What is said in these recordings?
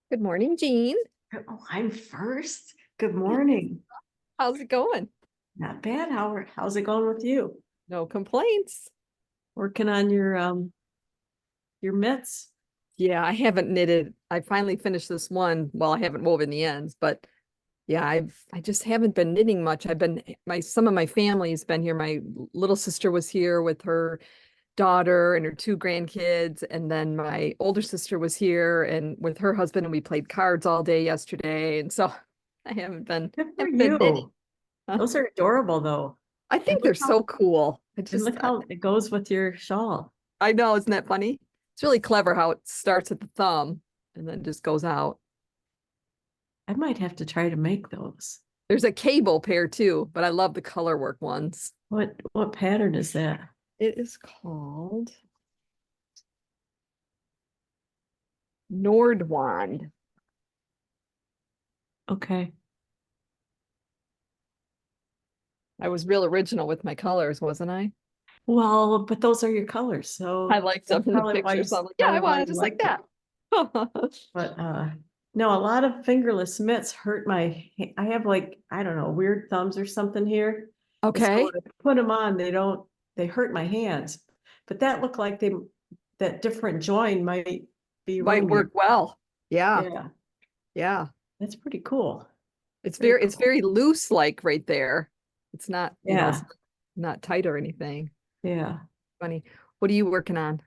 Good morning, Jean. Oh, I'm first. Good morning. How's it going? Not bad. How's it going with you? No complaints. Working on your mitts? Yeah, I haven't knitted. I finally finished this one. Well, I haven't woven the ends, but yeah, I just haven't been knitting much. I've been my some of my family's been here. My little sister was here with her daughter and her two grandkids, and then my older sister was here and with her husband, and we played cards all day yesterday. And so I Good for haven't been knitting. you. Huh? Those are adorable though. I And think they're so cool. look how it goes with your shawl. I know, isn't that funny? It's really clever how it starts at the thumb and then just goes out. I might have to try to make those. There's a cable pair too, but I love the color work ones. What pattern is that? It is called Nordwand. Okay. I was real original with my colors, wasn't I? Well, but those are your colors, I so liked them that's in the picture, so I'm like, yeah, I probably why want it you just like like it. that. But no, a lot of fingerless mitts hurt I have like, I don't know, weird thumbs or something here. And so Okay, when I put them on, they hurt my hands. But that looked like that different join might be might roomy. work well. Yeah, Yeah, yeah. that's pretty cool. It's Very it's cool. very loose like right there. It's not, it's Yeah, not tight or anything. yeah. Funny. What are you working on?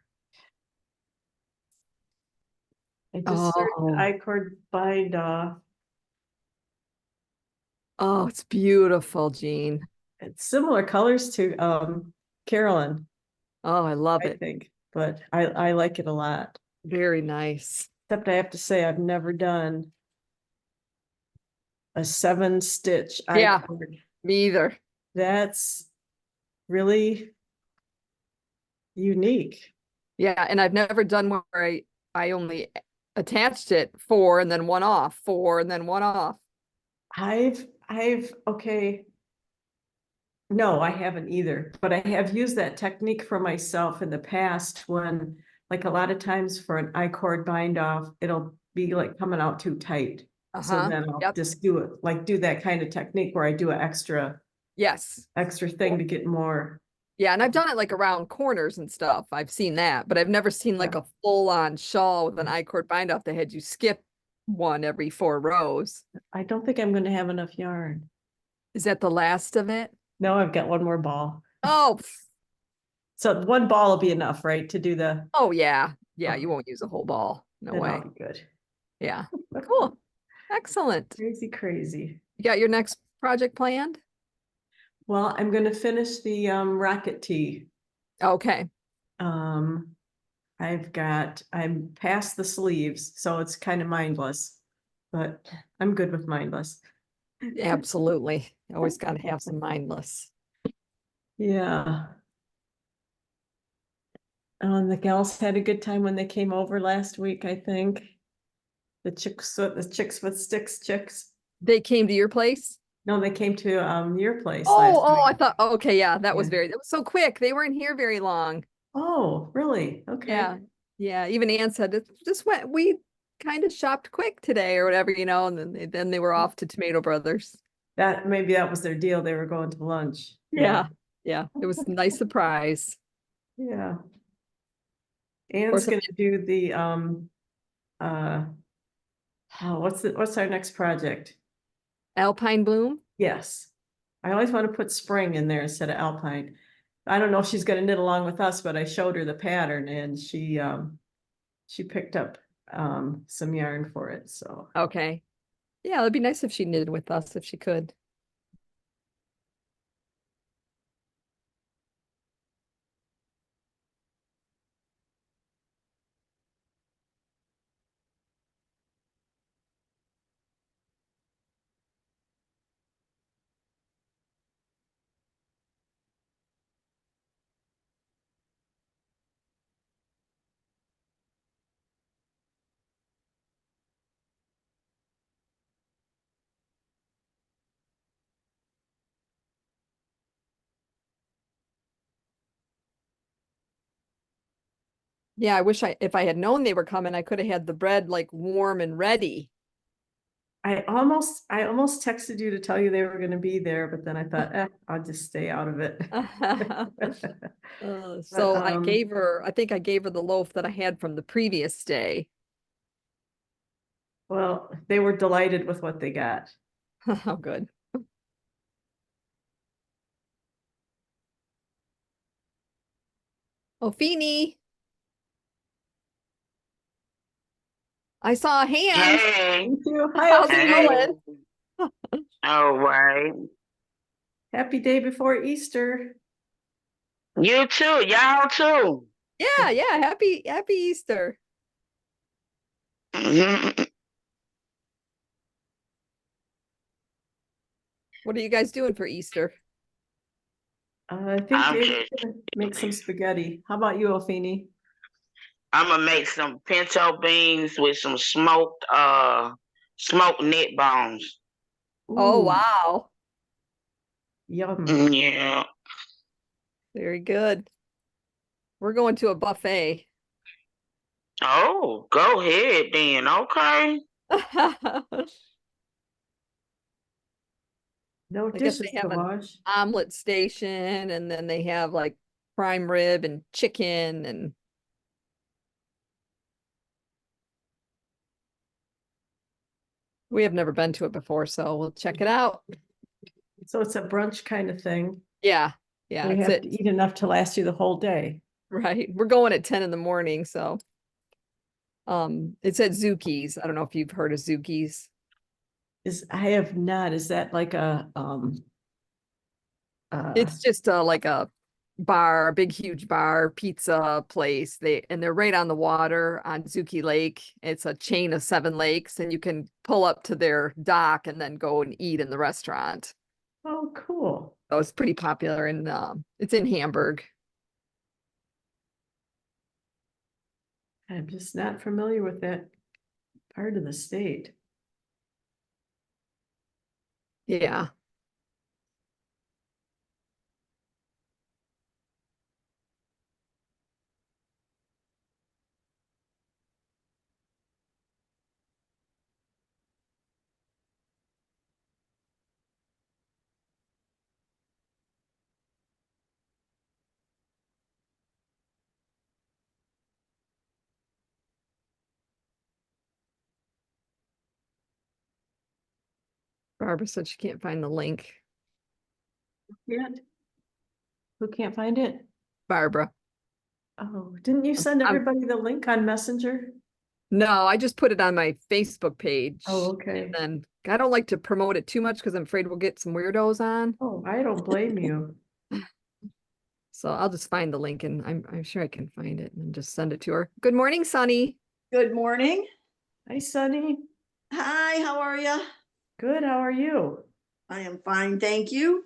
I just started Oh, I-cord bind off. oh, it's beautiful, Jean. It's similar colors to Carolyn, Oh, I love I it. think, but I like it a lot. Very nice. Except I have to say I've never done a 7 stitch Yeah, I-cord. me either. That's really unique. Yeah, and I've never done where I only attached it four and then one off, four and then one off. Okay, no, I haven't either, but I have used that technique for myself in the past when, like a lot of times for an I-cord bind off, it'll be like coming out too tight. So Uh-huh. then I'll Yep. just do that kind of technique where I do an Yes. extra thing to get more. Yeah, and I've done it like around corners and stuff. I've seen that, but I've never seen like Yeah. a full-on shawl with an I-cord bind off that had you skip one every four rows. I don't think I'm going to have enough yarn. Is that the last of it? No, I've got one more ball. Oh, So one ball will be enough, right, to do oh yeah. Yeah, oh, you won't use a whole ball. No then I'll way. be good. Yeah. Cool. Excellent. Crazy, crazy. You got your next project planned? Well, I'm going to finish the rocket tee. Okay. Um, I'm past the sleeves, so it's kind of mindless, but I'm good with mindless. Absolutely. Always got to have some mindless. Yeah. And the gals had a good time when they came over last week, I think. The chicks with sticks chicks. They came to your place? No, they came to your place Oh, last oh, I week. thought, oh, okay, yeah, Yeah. that was so quick. They weren't here very long. Oh, really? Okay. Yeah. Yeah. Even Ann said it just went, we kind of shopped quick today or whatever, and then they were off to Tomato Brothers. That maybe that was their deal. They were going to lunch. Yeah. Yeah. Yeah. It was a nice surprise. Yeah. Of Anne's course, gonna do the uh what's our next project? Alpine Bloom. Yes. I always want to put spring in there instead of alpine. I don't know if she's gonna knit along with us, but I showed her the pattern and she picked up some yarn for it. So Okay. Yeah, it'd be nice if she knitted with us if she could. Yeah, I wish if I had known they were coming, I could have had the bread like warm and ready. I almost texted you to tell you they were gonna be there, but then I thought, I'll just stay out of it. But, So I think I gave her the loaf that I had from the previous day. well, they were delighted with what they got. Oh, good. Oh, Feeny, I saw a hand. Hey, Thank you. Hi, How's it hey, Ophelia. going? all right. Happy day before Easter. You too, y'all too. Yeah, yeah. Happy Easter. Mhm. What are you guys doing for Easter? I think I'm David's just, gonna make some spaghetti. How about you, Ophini? I'm gonna make some pinto beans with some smoked neck bones. Oh, Ooh, wow. yum. Yeah. Very good. We're going to a buffet. Oh, go ahead then. Okay. I No guess dishes they to have an wash. omelet station and then they have like prime rib and chicken and we have never been to it before, so we'll check it out. So it's a brunch kind of thing. Yeah. Yeah, We it's have it. to eat enough to last you the whole day. Right. We're going at 10 in the morning, so it's at Zuki's. I don't know if you've heard of Zuki's. I have not. Is that like a It's just like a bar, a big huge bar, pizza place. They're right on the water on Zuki Lake. It's a chain of 7 lakes, and you can pull up to their dock and then go and eat in the restaurant. oh, cool. So it's pretty popular and it's in Hamburg. I'm just not familiar with that part of the state. Yeah. Barbara said she can't find the link. Can't. Who can't find it? Barbara. Oh, didn't you send I'm everybody the link on Messenger? No, I just put it on my Facebook page. Oh, okay. And then I don't like to promote it too much because I'm afraid we'll get some weirdos on. Oh, I don't blame you. So I'll just find the link and I'm sure I can find it and just send it to her. Good morning, Sunny. Good morning. Hi, Sunny. Hi, how are you? Good, how are you? I am fine, thank you.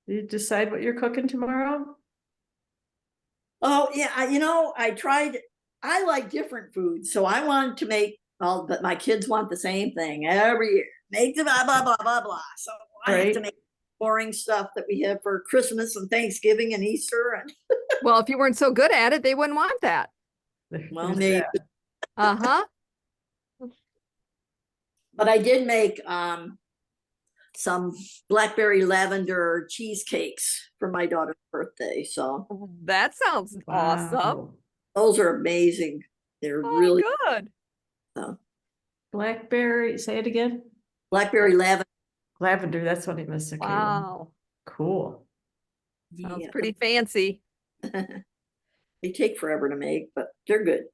Did you decide what you're cooking tomorrow? Oh, yeah, I like different foods, so I wanted to make, well, but my kids want the same thing every year. Make the blah, blah, blah, blah, blah. So I have to Right. make boring stuff that we have for Christmas and Thanksgiving and Easter. And Well, if you weren't so good at it, they wouldn't want that. well, There's maybe, that. Uh-huh. but I did make some blackberry lavender cheesecakes for my daughter's birthday. So That sounds awesome. Wow. those are amazing. They're Oh, really good. Blackberry, say it again. blackberry lavender. Lavender, that's what I missed. Okay. Wow. Cool. Sounds Yeah. pretty fancy. They take forever to make, but they're good.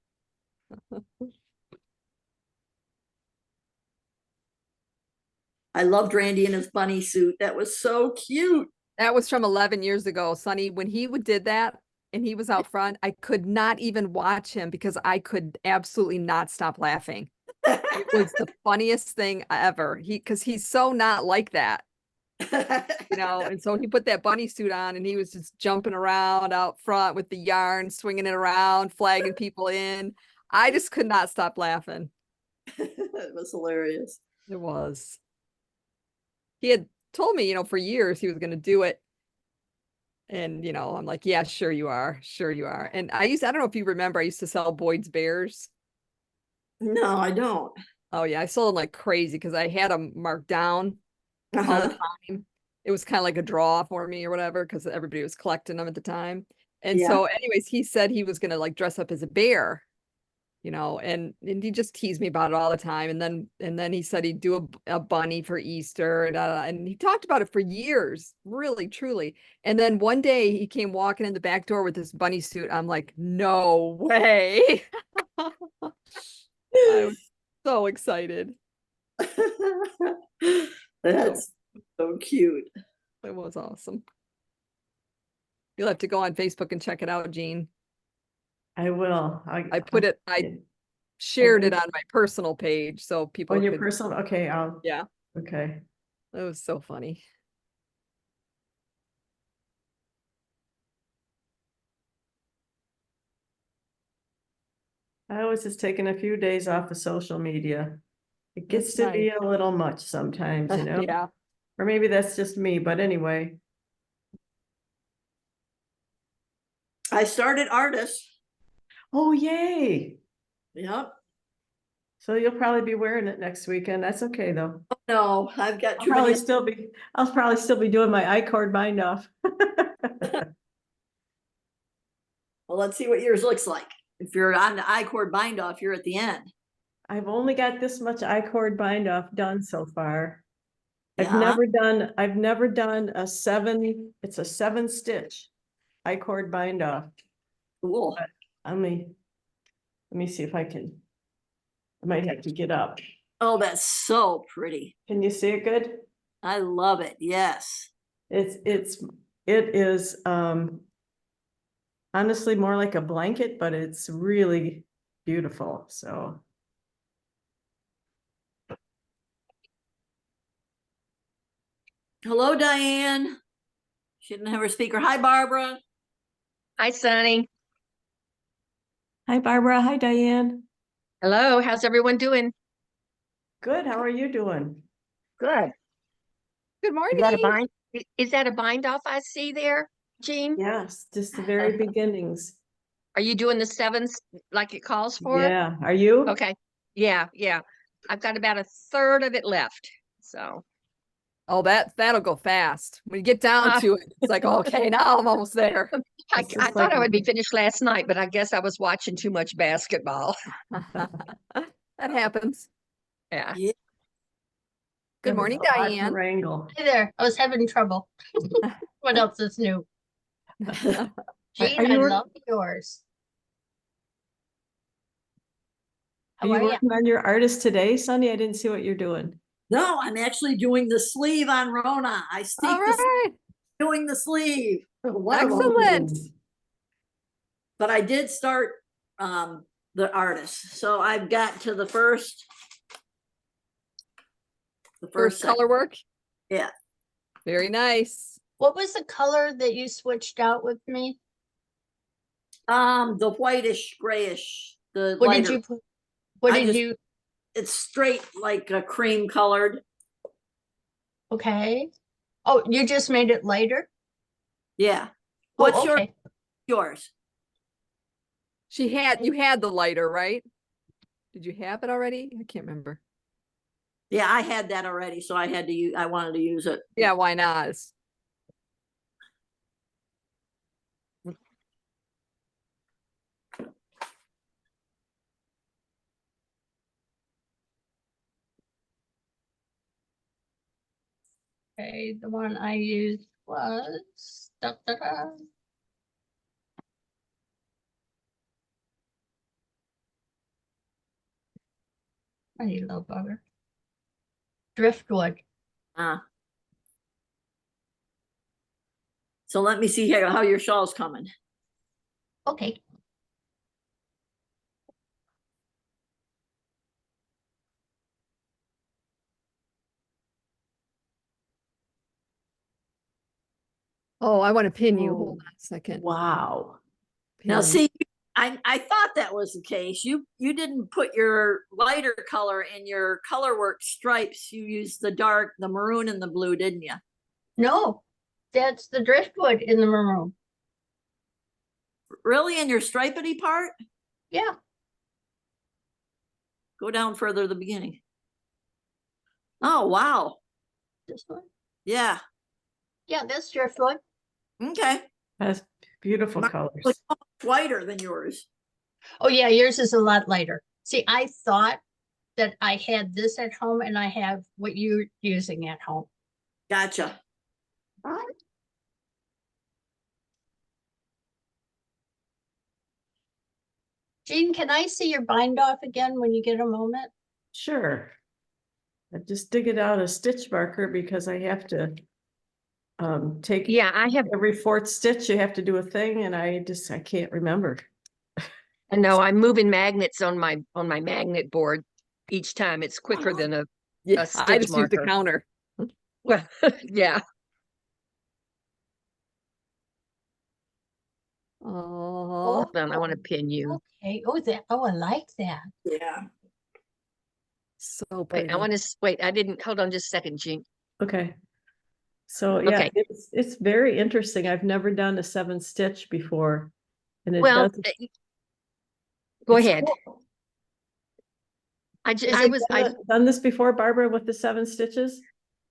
I loved Randy in his bunny suit. That was so cute. That was from 11 years ago, Sonny. When he did that and he was out front, I could not even watch him because I could absolutely not stop laughing. It was the funniest thing ever. Because he's so not like that, and so he put that bunny suit on and he was just jumping around out front with the yarn, swinging it around, flagging people in. I just could not stop laughing. It was hilarious. It was. He had told me, for years he was going to do it. And, you know, I'm like, yeah, sure you are. Sure you are. And I don't know if you remember, I used to sell Boyd's Bears. No, I don't. Oh yeah, I sold them like crazy because I had them marked down all the Uh-huh. time. It was kind of like a draw for me or whatever because everybody was collecting them at the time. And Yeah. so, anyways, he said he was gonna like dress up as a bear, you know, and he just teased me about it all the time. And then he said he'd do a bunny for Easter, and he talked about it for years, really, truly. And then one day he came walking in the back door with this bunny suit. I'm like, no way. I was so excited. That's so cute. It was awesome. You'll have to go on Facebook and check it out, Jean. I will. I shared it on my personal page so people On your could, personal, okay, yeah, okay. it was so funny. I was just taking a few days off of social media. It gets That's to be nice. a little much sometimes, you know? Yeah. Or maybe that's just me, but anyway. I started Artus. Oh, yay. Yep. So you'll probably be wearing it next weekend. That's okay though. No, I've got I'll too probably many. still be doing my I-cord bind off. Well, let's see what yours looks like. If you're on the I-cord bind off, you're at the end. I've only got this much I-cord bind off done so far. I've Yeah. never done it's a 7-stitch I-cord bind off. Cool. Let me see if I might have to get up. Oh, that's so pretty. Can you see it good? I love it. Yes. It is honestly more like a blanket, but it's really beautiful. So Hello, Diane. She didn't have her speaker. Hi, Barbara. Hi, Sunny. hi Barbara, hi Diane. Hello, how's everyone doing? Good, how are you doing? Good. Good Is that a morning. bind? Is that a bind off I see there, Jean? Yes, just the very beginnings. Are you doing the 7s like it calls for? Yeah, are you? Okay. Yeah. I've got about a third of it left. So Oh, that'll go fast. When you get down Uh, to it, it's like, okay, now I'm almost there. I It's just thought like- I would be finished last night, but I guess I was watching too much basketball. That happens. Yeah. Yeah. Good There's morning, a lot to Diane. wrangle. Hi there. I was having trouble. What else is new? Are Jean, I you work- love yours. Are How you are you? working on your artist today, Sunny? I didn't see what you're doing. No, I'm actually doing the sleeve on Rona. I All steeped right. doing the sleeve. Excellent. But I did start the Artist. So I've got to the first First color work. Yeah. Very nice. What was the color that you switched out with me? The whitish grayish, the What lighter. did you put? What I did just- you? It's straight like a cream colored. Okay. Oh, you just made it lighter? Yeah. Oh, What's okay. yours? You had the lighter, right? Did you have it already? I can't remember. Yeah, I had that already, so I wanted to use it. Yeah, why not? Okay, the one I used was I need a little bugger. Driftwood. So let me see here how your shawl's coming. Okay. Oh, I want to pin you. Oh, Hold on a second. Wow. Now, Pin. see, I thought that was the case. You didn't put your lighter color in your color work stripes. You used the maroon and the blue, didn't you? No, That's the driftwood in the maroon. Really, in your stripedy part? Yeah, Go down further at the beginning. Oh, wow. this one. Yeah, Yeah, that's driftwood. okay. That's beautiful My- colors. It's much whiter than yours. Oh yeah, yours is a lot lighter. See, I thought that I had this at home and I have what you're using at home. Gotcha. Jean, can I see your bind off again when you get a moment? Sure. I just dig it out a stitch marker because I have to take Yeah, I have, every fourth stitch, you have to do a thing, and I can't remember. I know I'm moving magnets on my magnet board each time. It's quicker than a Yeah, I stitch just use the marker. counter. Well, yeah. Oh, Hold on, I want to pin you. Okay. Oh, I like that. Yeah. so Wait, pretty. I want to wait. I didn't. Hold on just a second, Jean. Okay. So yeah, Okay. it's very interesting. I've never done a 7 stitch before. And it Well, does. go it's ahead. cool. I just, Is I it was, Done this before, Barbara, with the 7 stitches?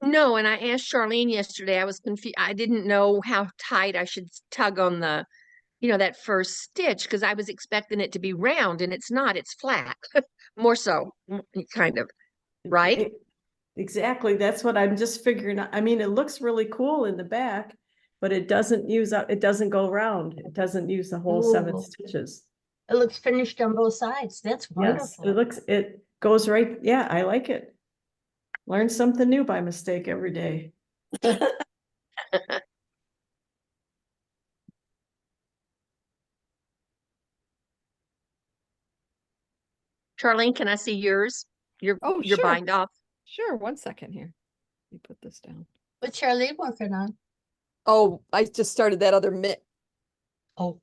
no, and I asked Charlene yesterday. I was confused. I didn't know how tight I should tug on the, that first stitch because I was expecting it to be round and it's not. It's flat, more so, kind of, right? Exactly. That's what I'm just figuring out. I mean, it looks really cool in the back, but it doesn't use up, it doesn't go round. It doesn't use the whole 7 Ooh. stitches. It looks finished on both sides. That's Yes, wonderful. it goes right. Yeah, I like it. Learn something new by mistake every day. Charlene, can I see yours? Oh, Your sure. bind off. Sure. One second here. Let me put this down. What's Charlene working on? Oh, I just started that other mitt. Oh.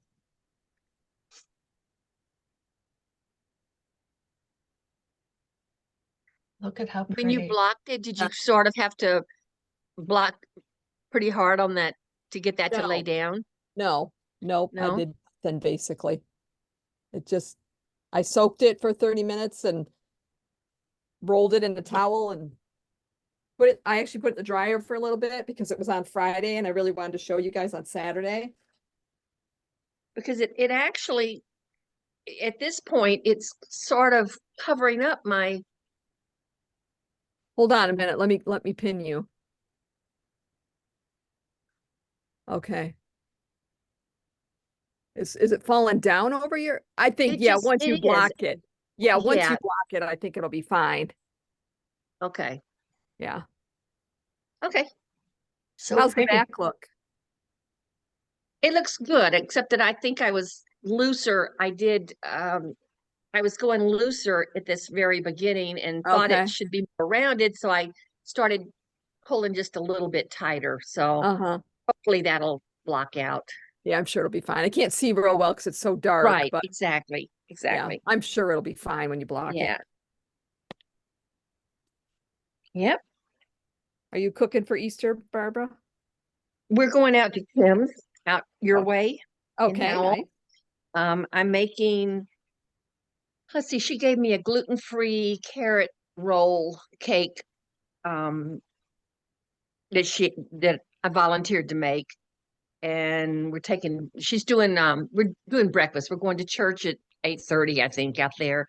Look at how When you pretty. blocked it, did you sort of have to block pretty hard on that to get that to lay No. down? No, nope, I No? did then basically. It just, I soaked it for 30 minutes and rolled it in a towel and I actually put it in the dryer for a little bit because it was on Friday and I really wanted to show you guys on Saturday. Because it actually, at this point, it's sort of covering up my, Hold on a minute, let me pin you. Okay. Is it falling down over your, I think, it yeah, just, once you it is. block it. Yeah, once Yeah. you block it, I think it'll be fine. Okay. Yeah. Okay. So How's the pretty. back look? It looks good, except that I think I was looser. I was going looser at this very beginning and thought Okay. it should be more rounded. So I started pulling just a little bit tighter. So Uh-huh. hopefully that'll block out. Yeah, I'm sure it'll be fine. I can't see real well because it's so dark, Right. but Exactly. yeah, Exactly. I'm sure it'll be fine when you block Yeah. it. Yep. Are you cooking for Easter, Barbara? We're going out to Tim's out your Oh, way. in Okay, Howell. nice. I'm making, let's see, she gave me a gluten-free carrot roll cake that I volunteered to make. And we're doing breakfast. We're going to church at 8:30, I think, out there.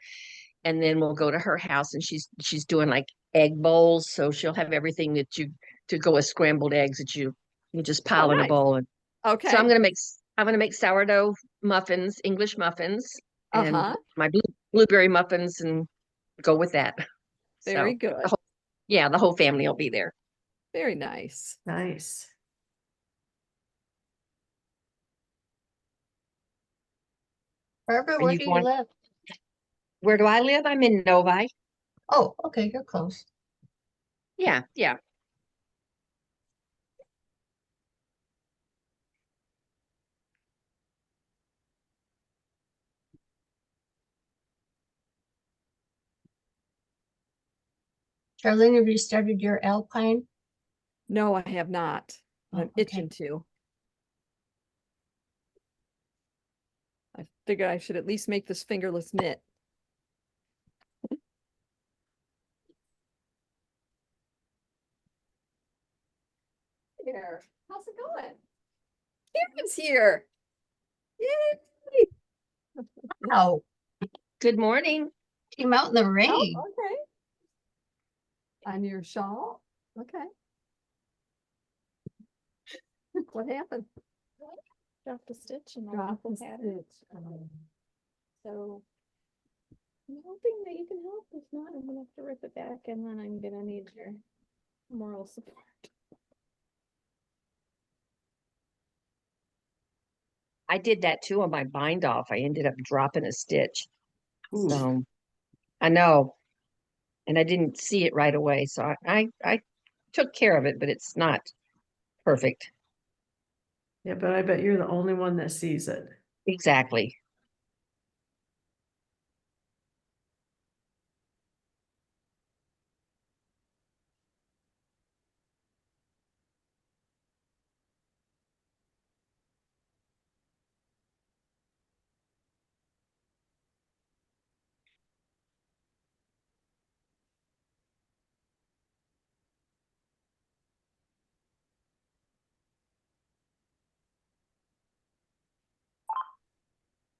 And then we'll go to her house and she's doing like egg bowls. So she'll have everything to go with scrambled eggs that you just pile Oh, in a nice. bowl. And Okay. so I'm gonna make sourdough muffins, English muffins, and Uh-huh. my blueberry muffins and go with that. Very So good. the whole family will be there. Very nice. Nice. Barbara, Are where you do you going? live? Where do I live? I'm in Novi. Oh, okay, you're close. Yeah, yeah. Charlene, have you started your Alpine? No, I have not. and I'm okay. itching to. I figured I should at least make this fingerless knit. Here, how's it going? Karen's here. Yay! Wow, Good morning. came out in the Oh, rain. okay. On your shawl? Okay. What happened? Dropped a stitch and Drop the the pattern. stitch. So I'm hoping that you can help. If not, I'm gonna have to rip it back and then I'm gonna need your moral support. I did that too on my bind off. I ended up dropping a stitch. Ooh. So I know. And I didn't see it right away. So I took care of it, but it's not perfect. Yeah, but I bet you're the only one that sees it. Exactly.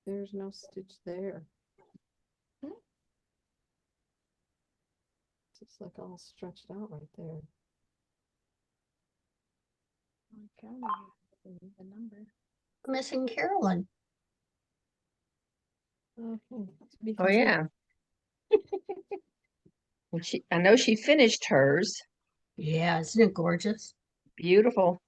There's no stitch there. It's like all stretched out right there. Okay, I need the number. Missing Carolyn. Okay. to be Oh continued. yeah. And I know she finished hers. Yeah, isn't it gorgeous? Beautiful.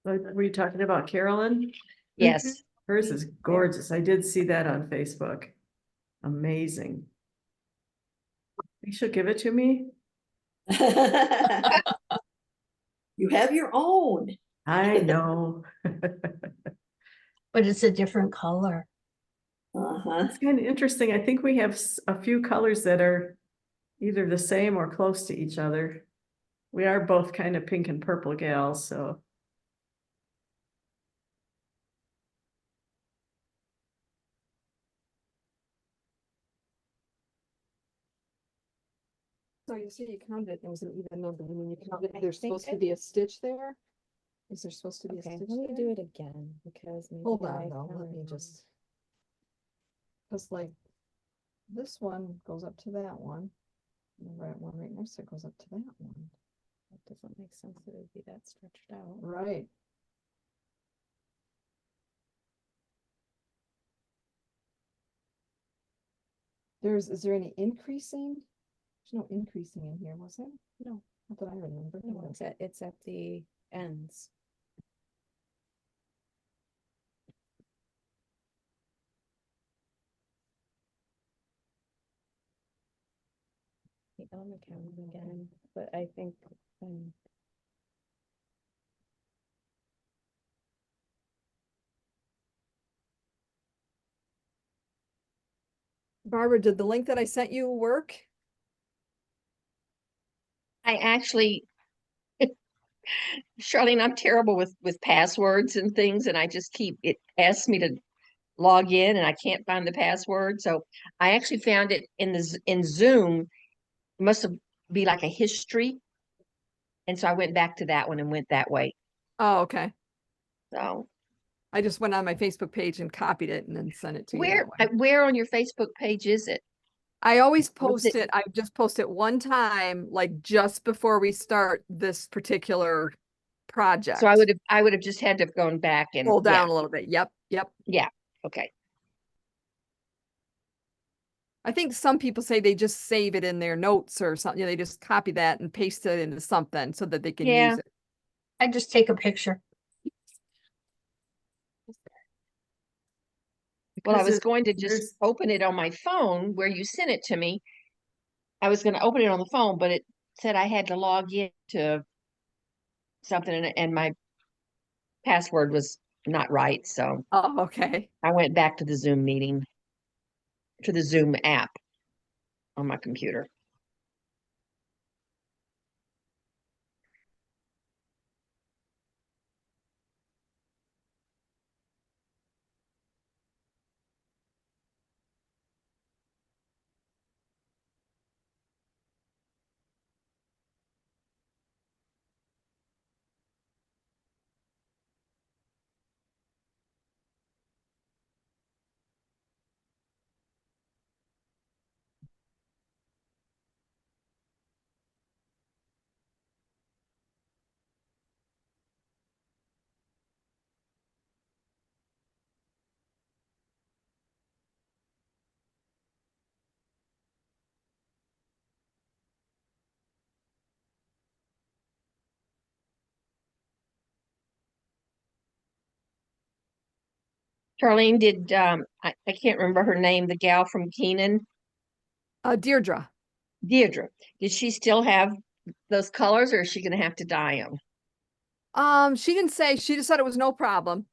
Were you talking about Carolyn? Yes. Hers is gorgeous. I did see that on Facebook. Amazing. You should give it to me. You have your own. I know. But it's a different color. Uh-huh. It's kind of interesting. I think we have a few colors that are either the same or close to each other. We are both kind of pink and purple gals, so. So you see you counted, it was an even number, and when you counted, I there's think supposed to I- be a stitch there? Is there supposed to be a Okay, stitch let me there? do it again because maybe Hold I on though, let counted me wrong. just. Cause like, this one goes up to that one. And the right one right next to it goes up to that one. That doesn't make sense that it would be that stretched out. Right. Is there any increasing? There's no increasing in here, was there? No. Not that I remember. No, it's at the ends. I'm gonna count it again, but I think Barbara, did the link that I sent you work? I actually, Charlene, I'm terrible with passwords and things, and I just it asks me to log in and I can't find the password. So I actually found it in Zoom. It must have be like a history. And so I went back to that one and went that way. Oh, okay. So I just went on my Facebook page and copied it and then sent it to you that way. where on your Facebook page is it? I always What's post it, I just post it one time, like just before we start this particular project. So I would have just had to have gone back and Pull down a little bit. Yep, yep. yeah. Okay. I think some people say they just save it in their notes or something. You know, they just copy that and paste it into something so that they can Yeah. use it. I just take a picture. Well, I Because was it- going to just there's- open it on my phone where you sent it to me. I was going to open it on the phone, but it said I had to log in to something and my password was not right. So Oh, okay. I went back to the Zoom meeting, to the Zoom app on my computer. Charlene, did, I can't remember her name, the gal from Keenan, Deirdre. Deirdre, did she still have those colors or is she gonna have to dye them? She didn't say, she just said it was no problem.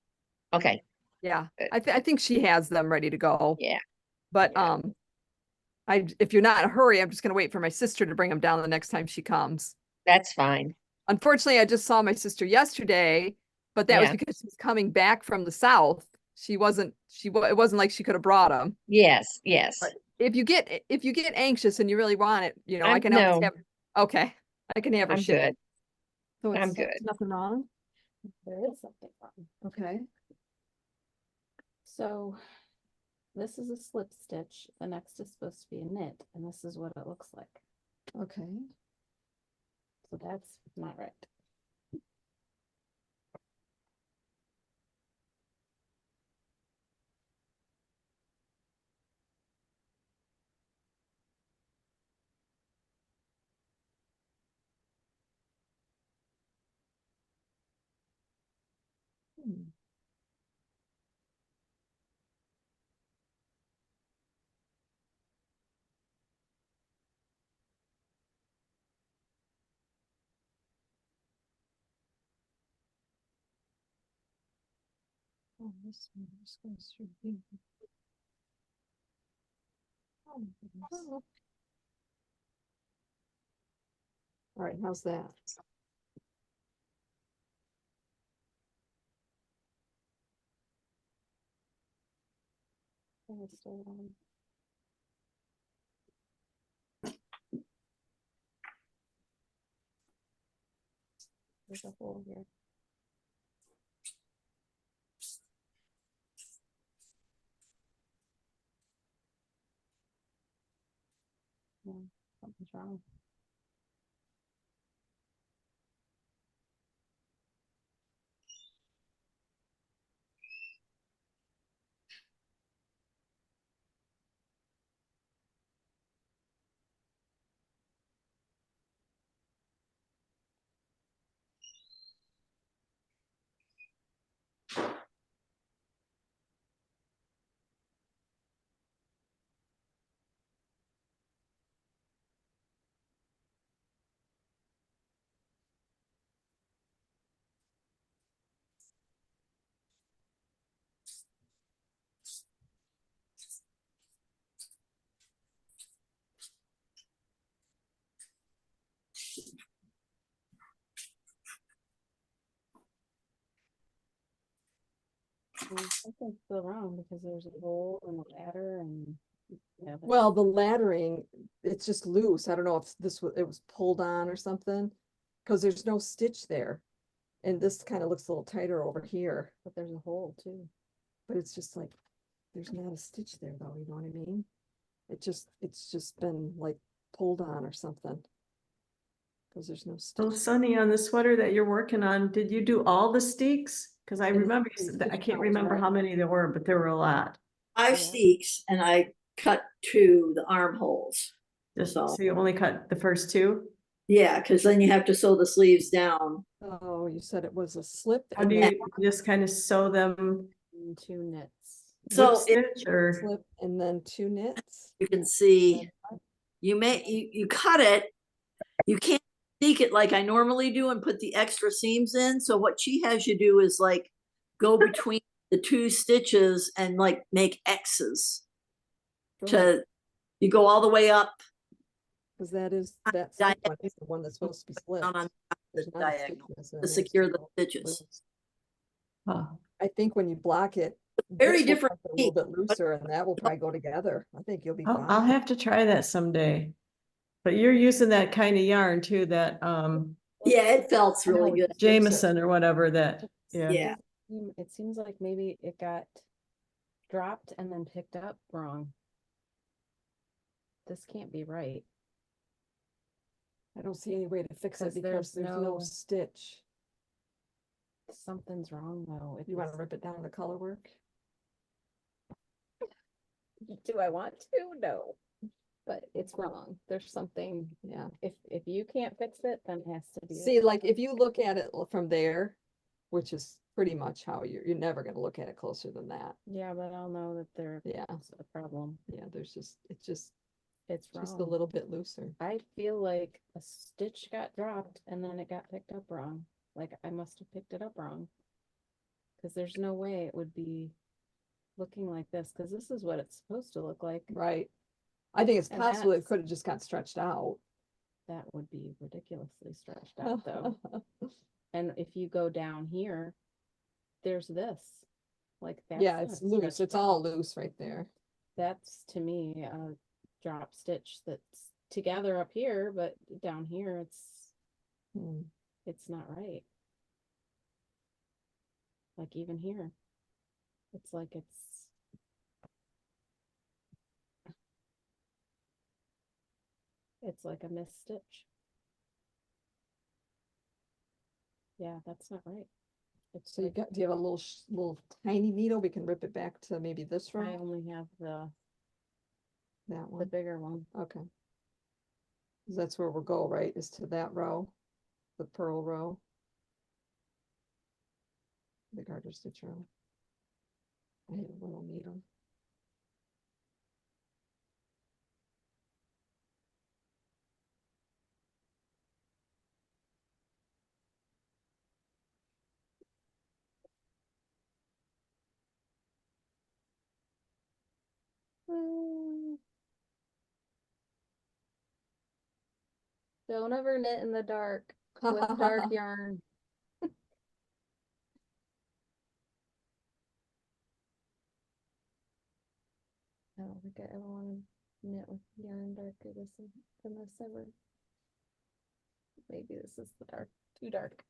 Okay, Yeah, Good. I think she has them ready to go. yeah, But yeah. if you're not in a hurry, I'm just gonna wait for my sister to bring them down the next time she comes. That's fine. Unfortunately, I just saw my sister yesterday, but that was Yeah. because she's coming back from the south. It wasn't like she could have brought them. Yes, yes. But if you get anxious and you really want it, I I'm can always no, have, okay, I can have her I'm ship good. it. So I'm it's good. there's nothing wrong. There is something wrong. Okay. So this is a slip stitch. The next is supposed to be a knit, and this is what it looks like. Okay. So that's not right. Hmm. Oh, this one just goes through here. Oh, my goodness. All right, how's that? So it's still on. There's a hole here. Yeah, something's wrong. Something's still wrong because there's a hole in the ladder and yeah, Well, the laddering, it's just loose. I don't know if it was pulled on or something, because there's no stitch there. And this kind of looks a little tighter over here, but there's a hole too. but it's just like, there's not a stitch there though, you know what I mean? It's just been like pulled on or something. Because there's no So stitch. Sunny, on the sweater that you're working on, did you do all the steaks? Cause I And remember, you the said that- I stitch can't count was remember right. how many there were, but there were a lot. 5 Yeah. steaks and I cut 2 the armholes. Just, So- so you only cut the first 2? Yeah, because then you have to sew the sleeves down. Oh, you said it was a slip. How and do then you just kind of sew them And 2 knits. So whip stitch or? slip and then 2 knits? you can see, you cut it, you can't sneak it like I normally do and put the extra seams in. So what she has you do is like go between the 2 stitches and like make X's. To you go all the way up Because that Diagonal. slip one is the one that's supposed to be split. down on There's the not a stitch diagonal missing, to it's secure just the all stitches. loose. Oh, I think when you block it. Very this will different come A little technique, bit looser and that will probably go together. I think you'll be I'll fine. have to try that someday. But you're using that kind of yarn too, that Yeah, it felt I know, really good. it flips it. Jameson or whatever that, yeah. Yeah. It seems like maybe it got dropped and then picked up wrong. This can't be right. I don't see any way to fix it 'Cause because there's there's no no- stitch. Something's wrong though. You want to rip it down to color work? Do I want to? No. But it's wrong. There's something, Yeah. if you can't fix it, then it has to be. See, like if you look at it from there, which is pretty much how you're never gonna look at it closer than that. Yeah, but I'll know that there's Yeah, a problem. yeah, it's just It's a wrong. little bit looser. I feel like a stitch got dropped and then it got picked up wrong. Like I must have picked it up wrong. Cause there's no way it would be looking like this, cause this is what it's supposed to look like. Right. I think it's And possible it that's- could have just got stretched out. That would be ridiculously stretched out though. And if you go down here, there's this. Like that's Yeah, not it's loose. stretched It's all out. loose right there. That's to me a drop stitch that's together up here, but down here Hmm. it's not right. Like even here. It's like it's like a missed stitch. Yeah, that's not right. It's So you like, got, do you have a little tiny needle? We can rip it back to maybe this I row, only have that the one. bigger one. Okay. 'Cause that's where we'll go, right? Is to that row, the purl row. The garter stitch row. I have a little needle. Don't ever knit in the dark with dark yarn. I don't think I ever want to knit with yarn darker than this ever. Maybe this is the dark, too dark.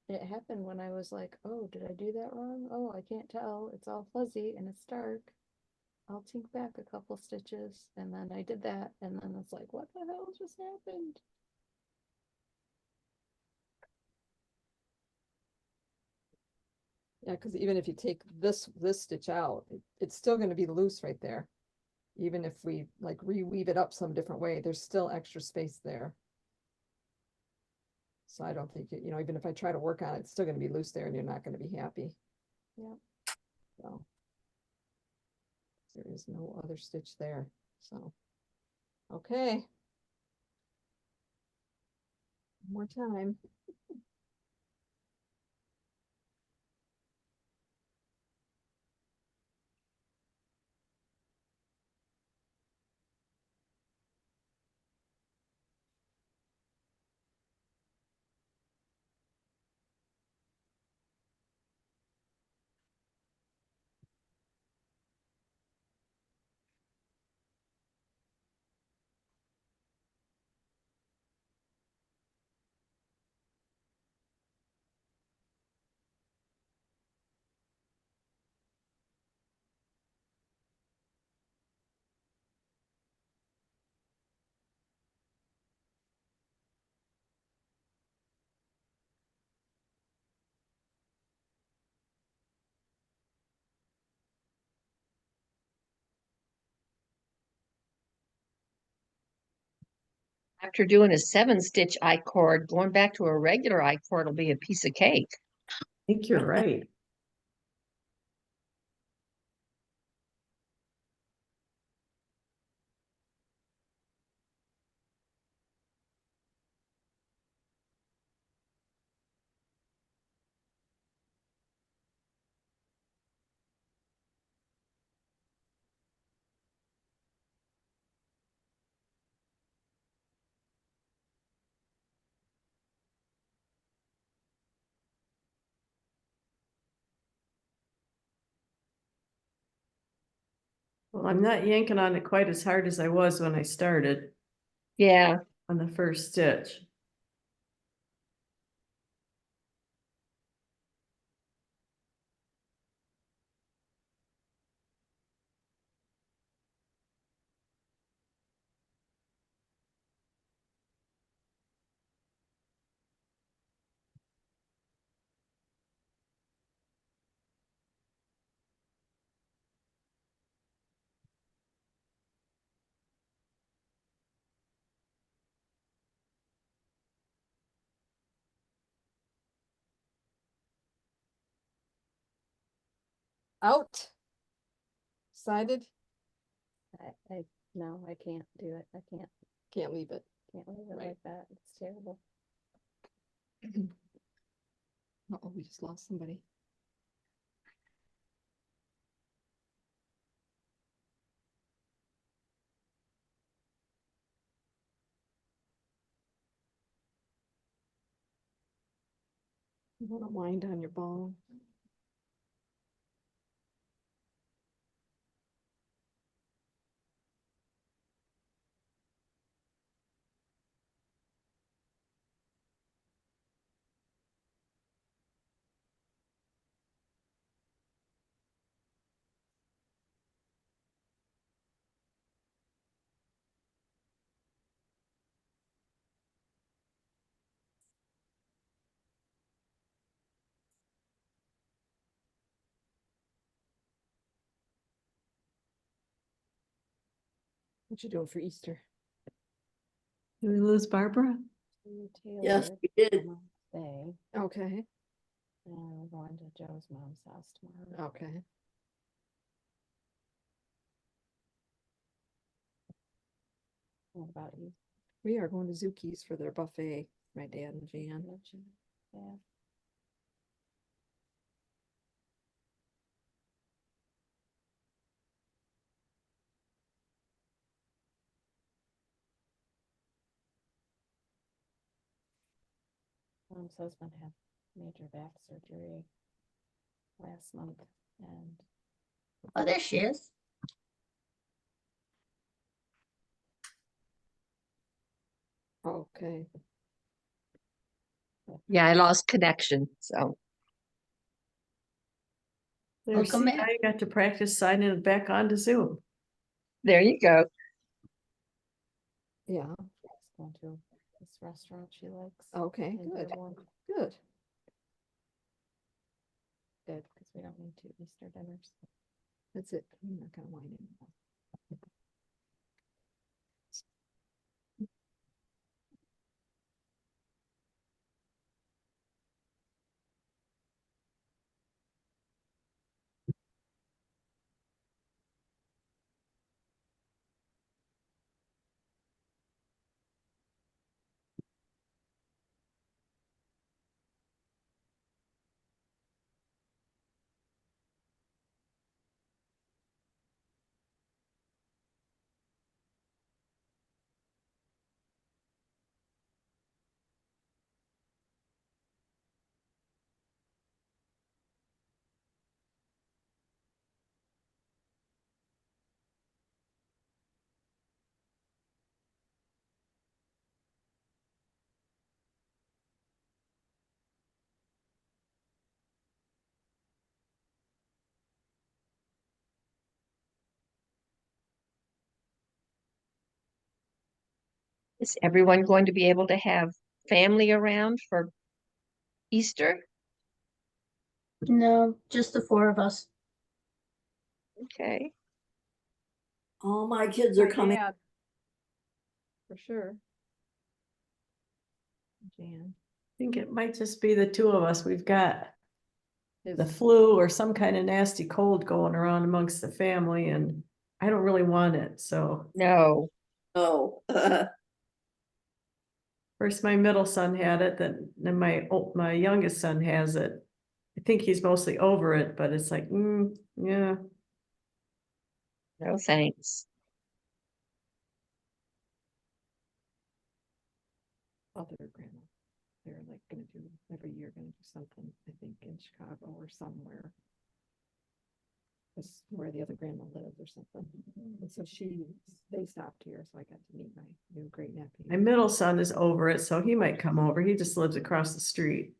It happened when I was like, oh, did I do that wrong? Oh, I can't tell. It's all fuzzy and it's dark. I'll tink back a couple stitches. And then I did that. And then it's like, what the hell just happened? Yeah, because even if you take this stitch out, it's still going to be loose right there. Even if we like reweave it up some different way, there's still extra space there. So I don't think, even if I try to work on it, it's still going to be loose there and you're not going to be happy. Yeah. So there is no other stitch there. So, okay. One more time. After doing a 7-stitch I-cord, going back to a regular I-cord will be a piece of cake. I think you're right. Well, I'm not yanking on it quite as hard as I was when I started Yeah, on the first stitch. Out. Decided, No, I can't do it. I can't leave it. can't leave it Right. like that. It's terrible. Uh-oh, we just lost somebody. You want to wind on your ball. What you doing for Easter? Did we lose Barbara? Yes, we did. Day, Okay, and we're going to Joe's mom's house tomorrow. okay. What about you? We are going to Zuki's for their buffet, my dad and Jan. Yeah. Mom's husband had major back surgery last month, and Oh, there she is. Okay. Yeah, I lost connection, so. There, Welcome see, back. I got to practice signing it back onto Zoom. There you go. Yeah, she's going to this restaurant she likes. okay, in good, Dearborn. good. Good, because we don't need 2 Easter dinners. That's it. I'm not gonna wind anymore. Is everyone going to be able to have family around for Easter? No, just the 4 of us. Okay. All my kids are My coming. dad, for sure. Jan. I think it might just be the 2 of us. We've got His, the flu or some kind of nasty cold going around amongst the family, and I don't really want it. So No. Oh, first my middle son had it, then my youngest son has it. I think he's mostly over it, but it's like, yeah. No, thanks. other grandma. They're like gonna do, every year gonna do something, I think in Chicago or somewhere. That's where the other grandma lived or something. And so they stopped here, so I got to meet my new great nephew. My middle son is over it, so he might come over. He just lives across the street,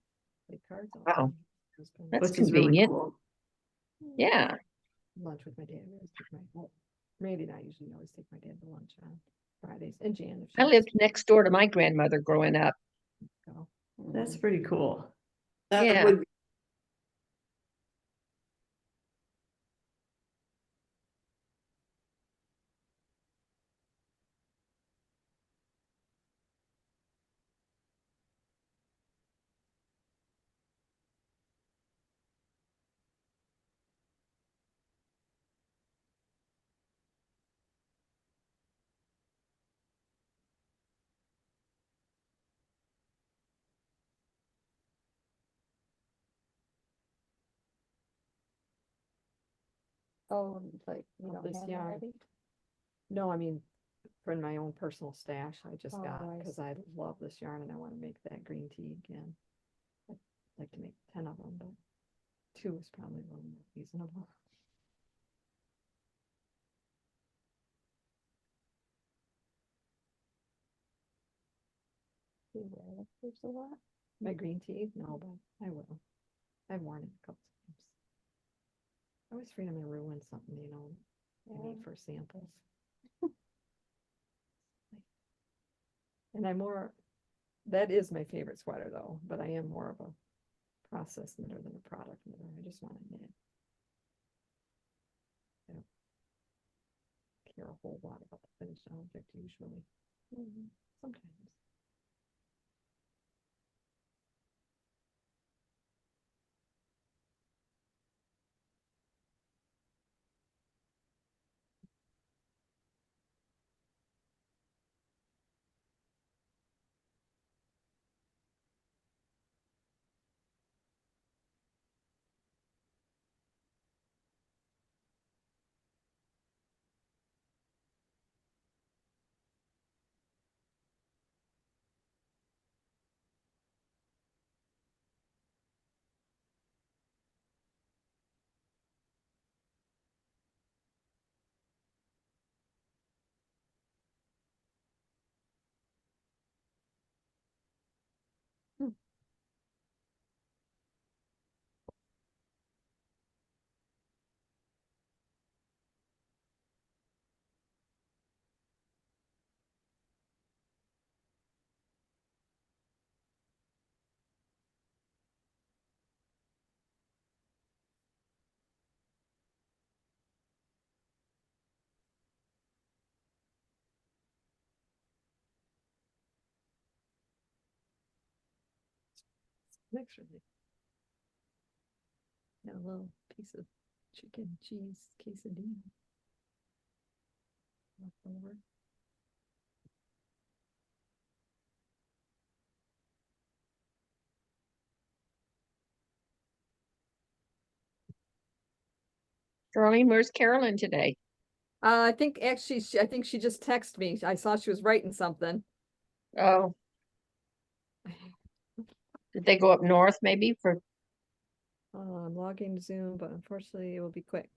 Played cards all Wow. day. Husband That's which is really convenient. cool. Yeah. lunch with my dad. I always take well, maybe not usually. I always take my dad to lunch on Fridays. And Jan, if she I wants lived next door to my grandmother growing up. to go. That's pretty cool. that Yeah. would be Oh, like, you Of know, this hand yarn. already? No, I mean, for my own personal stash, I just got, Oh, I because I love this yarn and I want to make that green tea again. I'd like to make 10 of them, but 2 is probably a little more reasonable. Do you wear the sleeves a lot? My green tea? No, but I will. I've worn it a couple times. I always afraid I'm gonna ruin something, you know, I Yeah. need for samples. And I'm more, that is my favorite sweater though, but I am more of a process knitter than a product knitter. I just want to knit. I don't care a whole lot about the finished object usually. Sometimes. Next really. Got a little piece of chicken cheese quesadilla. Left over. Charlene, where's Carolyn today? I think actually, I think she just texted me. I saw she was writing something. Oh, did they go up north maybe for? I'm logging Zoom, but unfortunately it will be quick.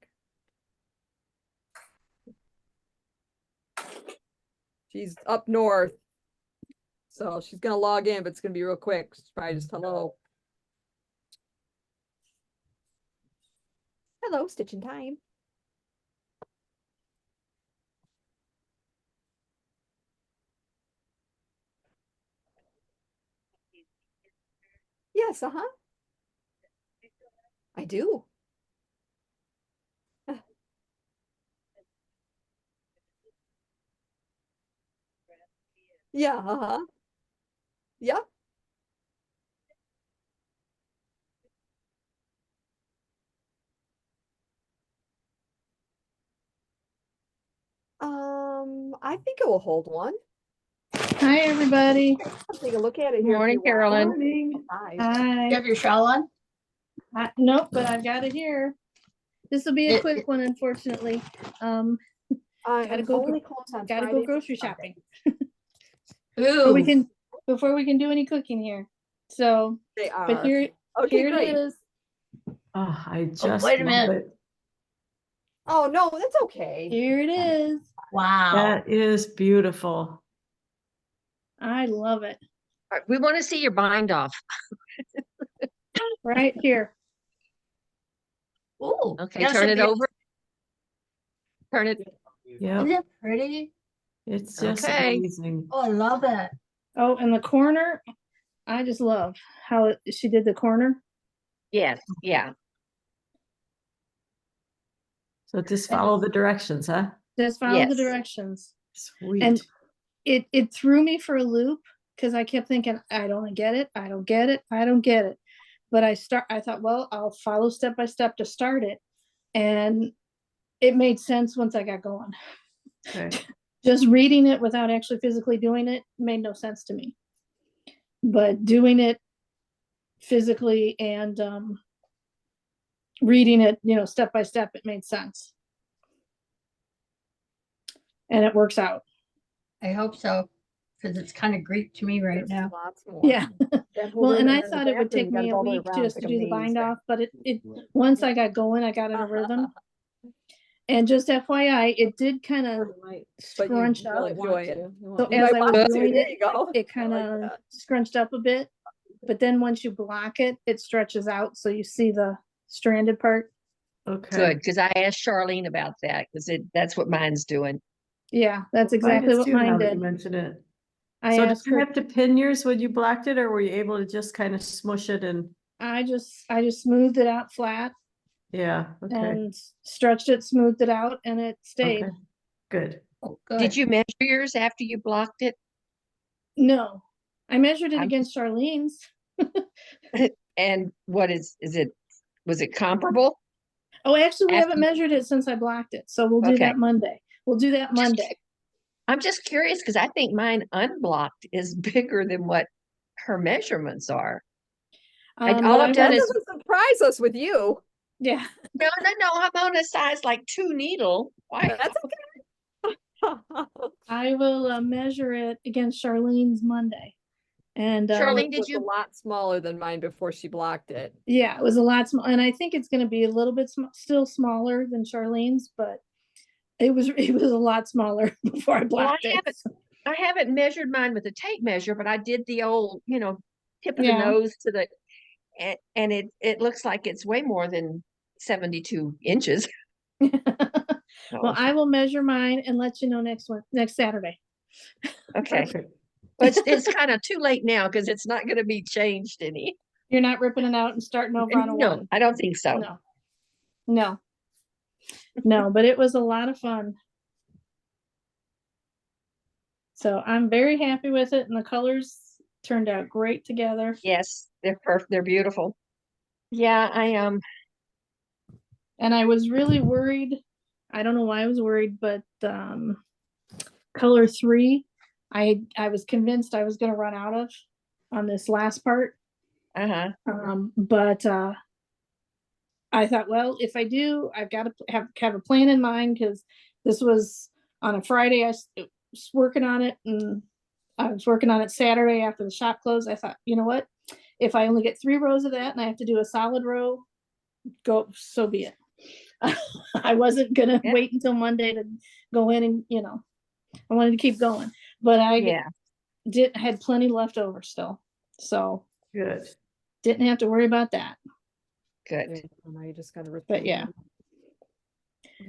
She's up north. So she's gonna log in, but it's gonna be real quick. She's probably just hello. Hello, stitching time. Yes, uh-huh. I do. Yeah, uh-huh. Yeah. I think it will hold one. Hi, everybody. I'll take a look at it here. if Morning, you want. Carolyn. Morning. Hi. You Hi. have your shawl on? Nope, but I've got it here. This will be a It- quick one, unfortunately. Gotta I'm go only closed on Gotta go Fridays and grocery Sundays. shopping. But we Ooh, can, before we can do any cooking here. So, They but are. here Okay, it great. is. Oh, I just wait a love minute. it. Oh, no, that's okay. Here it is. wow. That is beautiful. I love it. All right, we want to see your bind off. Right here. Ooh. Okay, yes, turn it be- over. Turn it. Yeah, Isn't it pretty? it's just Okay. amazing. Oh, I love it. Oh, and the corner, I just love how she did the corner. Yes, yeah. So just follow the directions, huh? Just follow the Yes. directions. Sweet. And it threw me for a loop because I kept thinking, I don't get it, I don't get it, I don't get it. But I thought, well, I'll follow step by step to start it. And it made sense once I got going. Okay. Just reading it without actually physically doing it made no sense to me. But doing it physically and reading it, step by step, it made sense. and it works out. I hope so, because it's kind of Greek to me right There's now. lots more. Yeah. That whole Well, room and I the thought it would bathroom, take you gotta me a go all the way week around, just it's to like do the a bind maze. off, but it once I got going, I got in a rhythm. And just FYI, it did kind of But you scrunch will up. enjoy it. So You as might I was want to, doing there it, you go. it I kind like of that. scrunched up a bit. But then once you block it, it stretches out, so you see the stranded part. Okay. Good, because I asked Charlene about that, because that's what mine's doing. Yeah, that's Mine exactly is what too, now mine that you did. mention it. I So did asked you her, have to pin yours when you blocked it, or were you able to just kind of smush it and, I just smoothed it out flat yeah, okay, and stretched it, smoothed it out, and it stayed. okay, good. Oh, good. Did you measure yours after you blocked it? No, I measured it I'm- against Charlene's. And what was it comparable? Oh, actually, we After haven't you- measured it since I blocked it, so we'll do Okay. that Monday. We'll do that Monday. I'm just curious because I think mine unblocked is bigger than what her measurements are. All What I've I done That was- is doesn't surprise us with you. Yeah, no. I'm on a size like 2 needle. Why? That's okay. I will measure it against Charlene's Monday. And Charlene, It did was a you? lot smaller than mine before she blocked it. yeah, it was a lot small, and I think it's going to be a little bit still smaller than Charlene's, but it was a lot smaller before I Well, blocked it. I haven't measured mine with a tape measure, but I did the old, tip of Yeah. the nose to the, and it looks like it's way more than 72 inches. Well, I will measure mine and let you know next Saturday. Okay, Perfect. but it's kind of too late now because it's not going to be changed any. You're not ripping it out and starting over on a No, one. I don't think so. No, but it was a lot of fun. So I'm very happy with it, and the colors turned out great together. Yes, they're perfect. They're beautiful. Yeah, And I was really worried. I don't know why I was worried, but color 3, I was convinced I was going to run out of on this last part. But I thought, well, if I do, I've got to have a plan in mind, because this was on a Friday. I was working on it, and I was working on it Saturday after the shop closed. I thought, you know what? If I only get 3 rows of that and I have to do a solid row, so be it. I wasn't gonna Yeah. wait until Monday to go in and, I wanted to keep going, but I had plenty left over still. So Good. didn't have to worry about that. good. Yeah, now you just gotta rip But them yeah. out.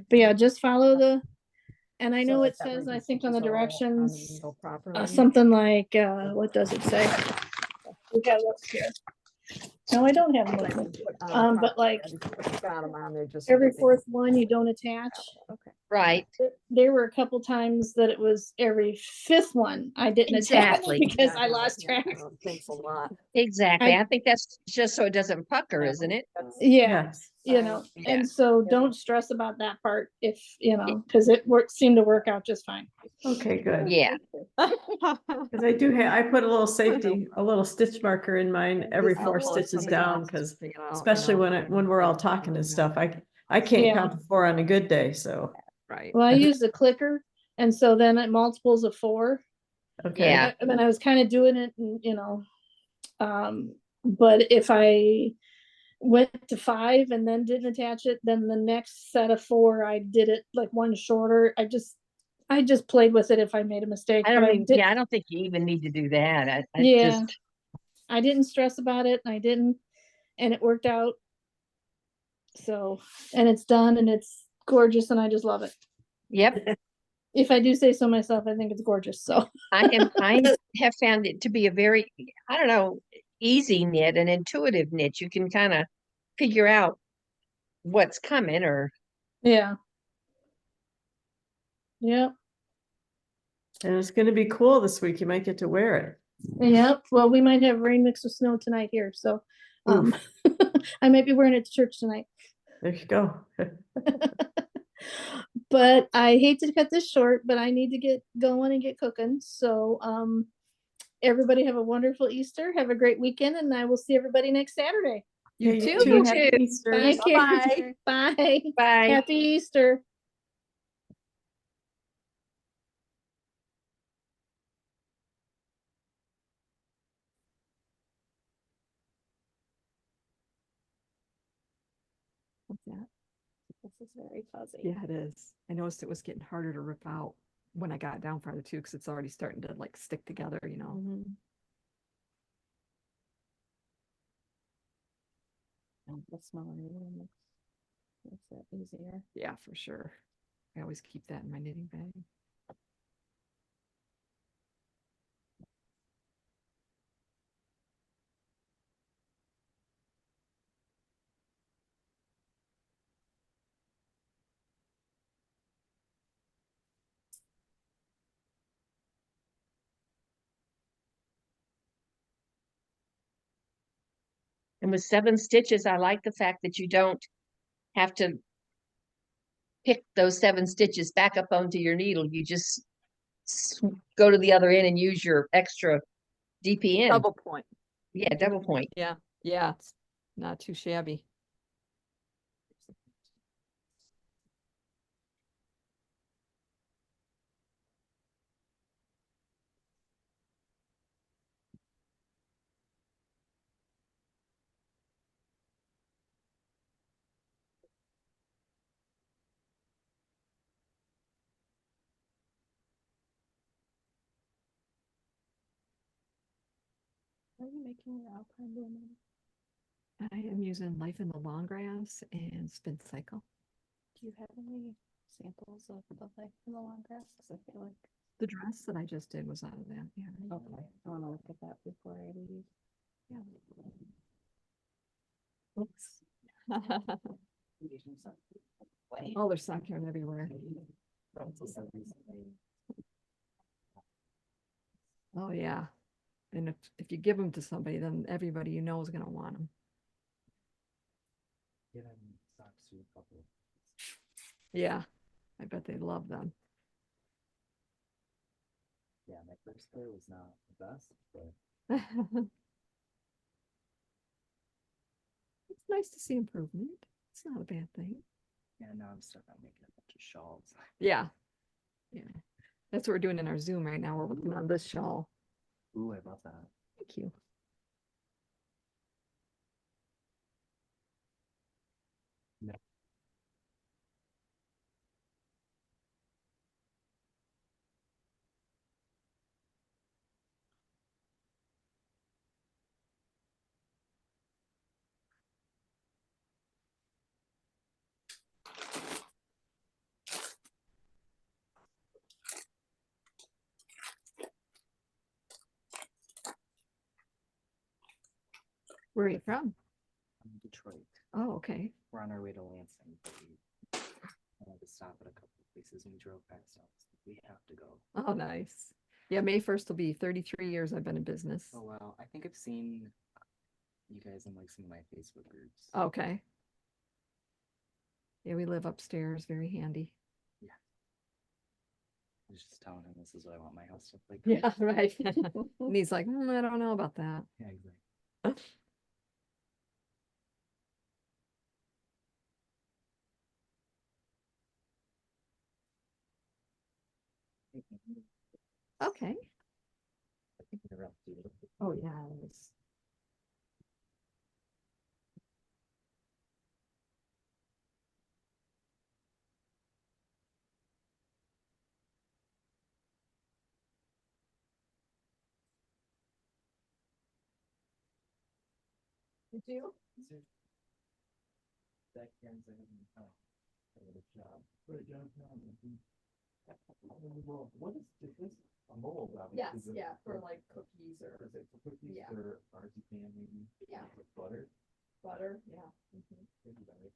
But yeah, just follow and I know So it that way says, the I think on the stitches are all on the directions, needle properly. something like, what does it say? We got look here. No, I don't have them Like with you me. put on But like got 'em on there just so every that they- 4th one you don't attach. Okay. Right. There were a couple times that it was every 5th one I didn't Exactly. attach because Yeah, I no, lost yeah, track. no, thanks a lot. Exactly. I- I think that's just so it doesn't pucker, Yeah, isn't it? that's- Yeah, Yes. Yeah. and so Yeah. don't stress about that part if, because it seemed to work out just fine. Okay, good. Yeah. Because I put a little a little stitch marker in mine every Just 4 helpful if stitches somebody down, wants to because figure out, especially when we're all talking and stuff, I can't Yeah. count to 4 on a good day, so, Right. Well, I used a clicker, and so then at multiples of 4. okay. Yeah. I mean, I was kind of doing it, and, but if I went to 5 and then didn't attach it, then the next set of 4, I did it like one shorter. I just played with it if I made a mistake. I but don't even, did- I don't think you even need to do that. I Yeah. just, I didn't stress about it, and it worked out. So, and it's done, and it's gorgeous, and I just love it. yep. If I do say so myself, I think it's gorgeous, so. I have found it to be a very, I don't know, easy knit, an intuitive knit. You can kind of figure out what's coming or Yeah. Yep, And it's gonna be cool this week. You might get to wear it. yep. Well, we might have rain mixed with snow tonight here, so, I might be wearing it to church tonight. There you go. But I hate to cut this short, but I need to get going and get cooking. So everybody have a wonderful Easter. Have a great weekend, and I will see everybody next Saturday. You Yeah, too. You Happy too. Easter. Thank you. Bye-bye. Bye. bye. Happy Easter. Yeah, This is very fuzzy. yeah, it is. I noticed it was getting harder to rip out when I got down farther too, because it's already starting to like stick together, you know. Mhm. And the smaller needle makes it easier. Yeah, for sure. I always keep that in my knitting bag. And with 7 stitches, I like the fact that you don't have to pick those 7 stitches back up onto your needle. You just go to the other end and use your extra DPN. Double point. Yeah, double point. Yeah, yeah, it's not too shabby. Are you making your Alpine Bloom? I am using Life in the Long Grass and Spin Cycle. Do you have any samples of the Life in the Long Grass? Because I feel like, The dress that I just did was out of that, yeah. okay, I want to look at that before I leave. Yeah. Oh, there's sun here everywhere. Oh, yeah. And if you give them to somebody, then everybody you know is gonna want them. Yeah, I bet they love them. Yeah, my first pair was not the best, but It's nice to see improvement. It's not a bad thing. yeah, now I'm starting on making a bunch of shawls. Yeah. Yeah. That's what we're doing in our Zoom right now. We're working on this shawl. Ooh, I love that. Thank you. Where are you from? I'm in Detroit. Oh, okay. We're on our way to Lansing, but we wanted to stop at a couple of places and we drove past. So we have to go. Oh, nice. Yeah, May 1st will be 33 years I've been in business. Oh wow, I think I've seen you guys in like some of my Facebook groups. Okay. Yeah, we live upstairs, very handy. Yeah. I was just telling him this is what I want my house to look like. Yeah, right. And he's like, I don't know about that. Yeah, exactly. Okay. Interrupt you. Oh, yeah. It was... Did you? That Karen's in a job. Great job. Well, what is this? A mold, Yes, yeah, for like cookies or Is it for cookies Yeah. or marzipan maybe? Yeah. With butter? butter. Yeah. Maybe butter.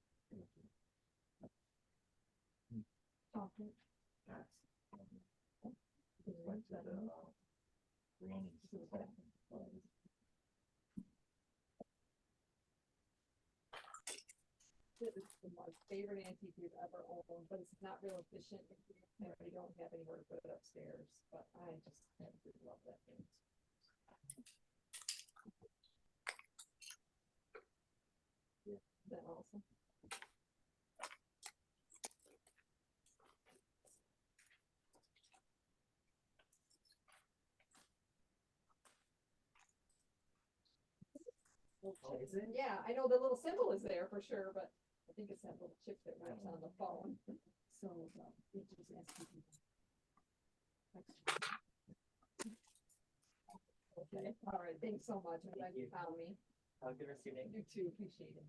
Chocolate. That's. Went to the Granny's. It's my favorite antique we've ever owned, but it's not real efficient if you don't have anywhere to put it upstairs. But I just absolutely love that thing. Yeah, is that awesome? Oh, is it? Yeah, I know the little symbol is there for sure, but I think it's that little chip that writes on the phone. So, it just asks you. Okay, all right, thanks so much. I'm glad you found me. Have a good rest of your day. You too, appreciate it.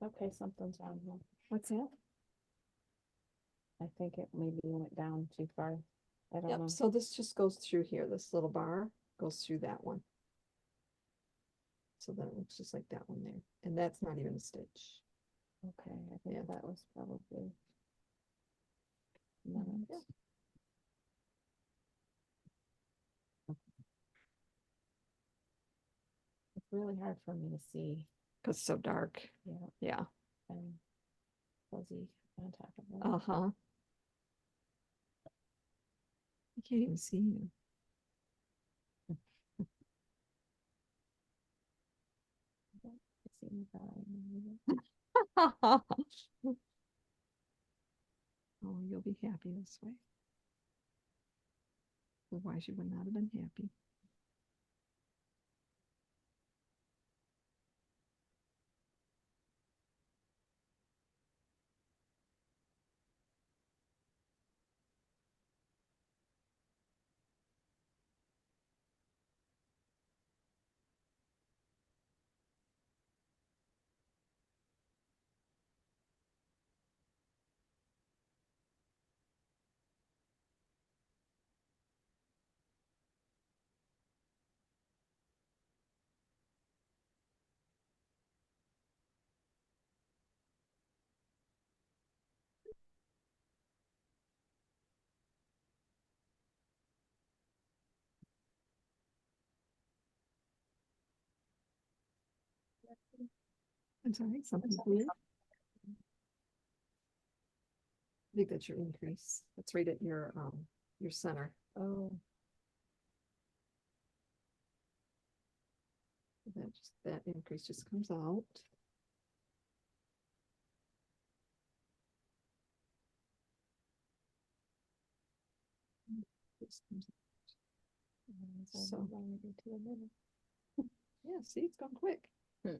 Okay, something's wrong here. What's that? I think it maybe went down too far. I don't know. Yep, so this just goes through here, this little bar goes through that one. So then it looks just like that one there, and that's not even a stitch. Okay, I think Yeah. that was probably. Yeah. Minutes. It's really hard for me to see. Cause it's so dark, Yeah, yeah, and fuzzy on top of it. uh-huh. I can't even see you. It seems fine. Oh, you'll be happy this way. Otherwise you would not have been happy. I'm sorry, something weird. I think that's your increase. That's right at your center. Oh, That increase just comes out. Just comes So- maybe 2 minutes. Yeah, see, it's gone quick. As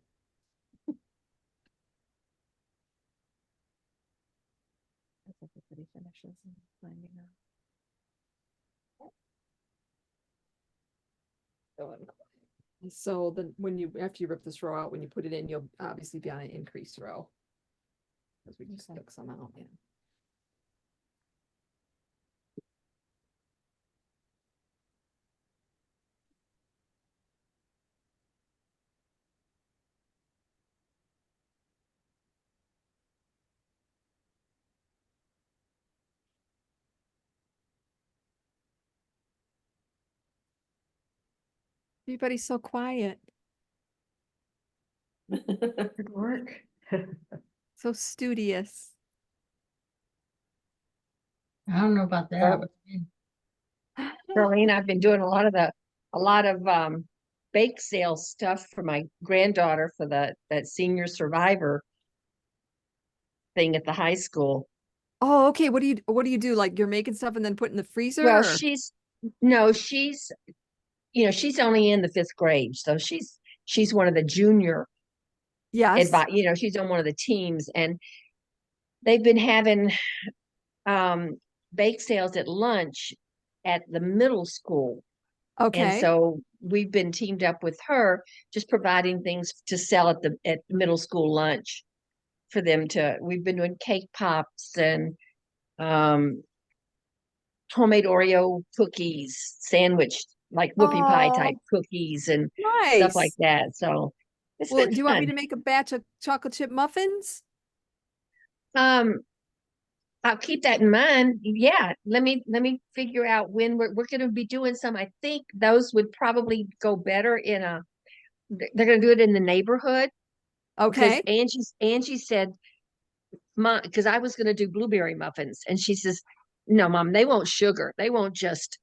everybody finishes and finding out. So then when you, after you rip this row out, when you put it in, you'll obviously be on an increased row. Cause we just Okay. took some out, yeah. Everybody's so quiet, Good work. so studious. I don't know about that. Darlene, I've been doing a lot of bake sale stuff for my granddaughter for that senior survivor thing at the high school. Oh, okay. What do you do? Like you're making stuff and then put in the freezer? Well, or- No, she's only in the 5th grade, so she's one of the junior Yes. she's on one of the teams, and they've been having bake sales at lunch at the middle school. And Okay. so we've been teamed up with her, just providing things to sell at middle school lunch for them to. We've been doing cake pops and um, homemade Oreo cookies, sandwich like whoopie pie type Oh, cookies and stuff like nice. that. So it's Well, been do you want me fun. to make a batch of chocolate chip muffins? Um, I'll keep that in mind. Yeah, let me figure out when we're going to be doing some. I think those would probably go better in a. They're going to do it in the neighborhood because Okay. Angie said, "Mom," because I was going to do blueberry muffins, and she says, "No, Mom, they won't sugar. They won't just."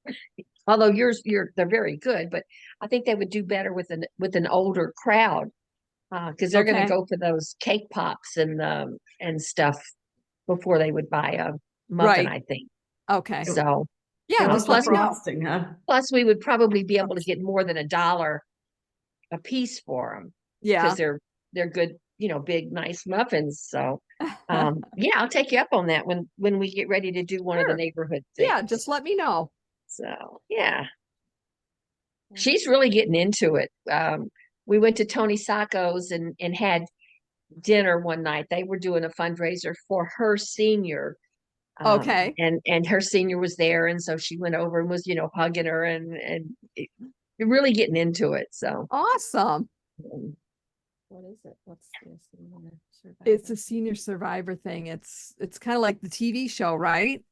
Although they're very good, but I think they would do better with an older crowd because they're going to Okay. go for those cake pops and stuff before they would buy a muffin, Right. I think. Okay. So, Yeah, and Love just the let plus me know. frosting, huh? we would probably be able to get more than $1 a piece for them because Yeah. they're good, big, nice muffins. So, yeah, I'll take you up on that when we get ready to do one of the Sure. neighborhood Yeah, things. just let me know. So, yeah, Yeah. she's really getting into it. We went to Tony Sacco's and had dinner one night. They were doing a fundraiser for her senior. Okay. And her senior was there, and so she went over and was, hugging her really getting into it. So Awesome. What is it? What's this? It's a senior survivor thing. It's kind of like the TV show, right?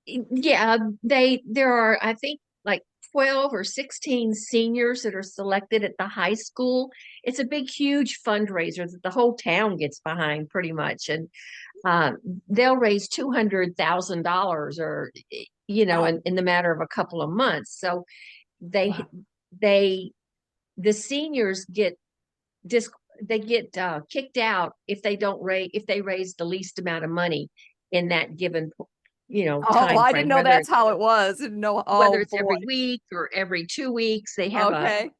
yeah, there are, I think, like 12 or 16 seniors that are selected at the high school. It's a big, huge fundraiser that the whole town gets behind pretty much. And um, they'll raise $200,000 or, Wow. in the matter of a couple of months. So they, Wow. they, the seniors get dis they get kicked out if they raise the least amount of money in that given Oh, time I frame, didn't know that's how it was. Didn't know. whether Oh it's boy. every week or every 2 weeks. They have Okay.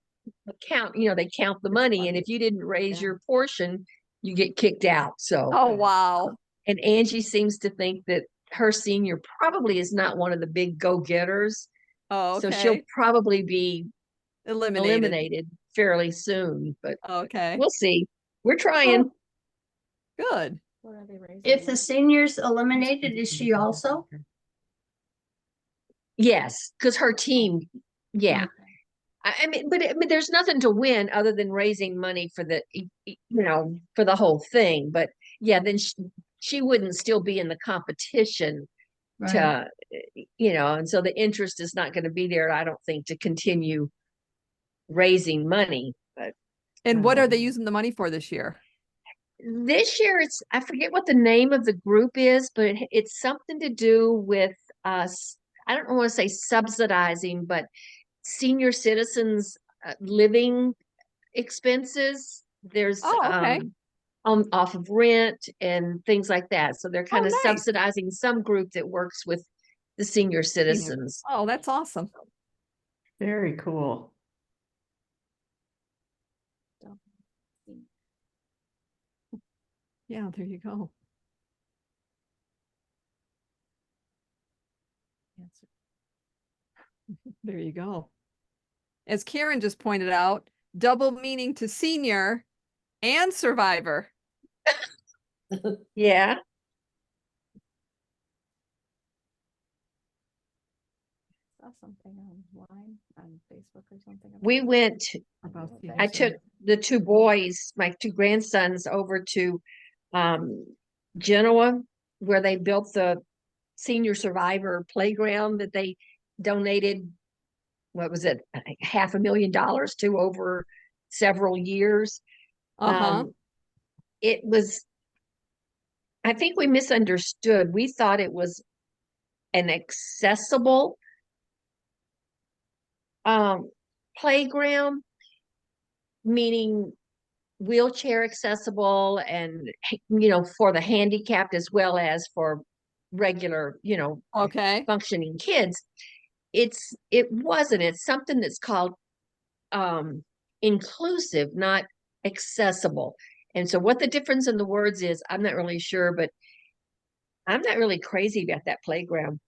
a count, they count the It's money, and funny. if you didn't raise Yeah. your portion, you get kicked out. So, Oh wow. and Angie seems to think that her senior probably is not one of the big go-getters, Oh, so she'll okay. probably be Eliminated. eliminated fairly soon, but Okay. we'll see. We're trying. Oh, good. What are they raising? If the senior's eliminated, is she also? Yes, because her team, yeah. I mean, there's nothing to win other than raising money for for the whole thing. But yeah, then she wouldn't still be in the competition Right. to, and so the interest is not going to be there, I don't think, to continue raising money. But And what are they um, using the money for this year? this year, I forget what the name of the group is, but it's something to do with us. I don't want to say subsidizing, but senior citizens living expenses. There's Oh, okay. on off of rent and things like that. So they're kind Oh, of nice. subsidizing some group that works with the senior citizens. Oh, that's awesome. Very cool. Yeah, there you go. There you go. As Karen just pointed out, double meaning to senior and survivor. Yeah. Saw something online on Facebook or something. We about went, About it. senior I took the two boys, my two grandsons, over to um, Genoa, where they built the senior survivor playground that they donated. What was it? $500,000 to over several years. Uh-huh. It was, I think we misunderstood. We thought it was an accessible playground, meaning wheelchair accessible and for the handicapped as well as for regular, Okay. functioning kids. It's something that's called inclusive, not accessible. And so what the difference in the words is, I'm not really sure, but I'm not really crazy about that playground.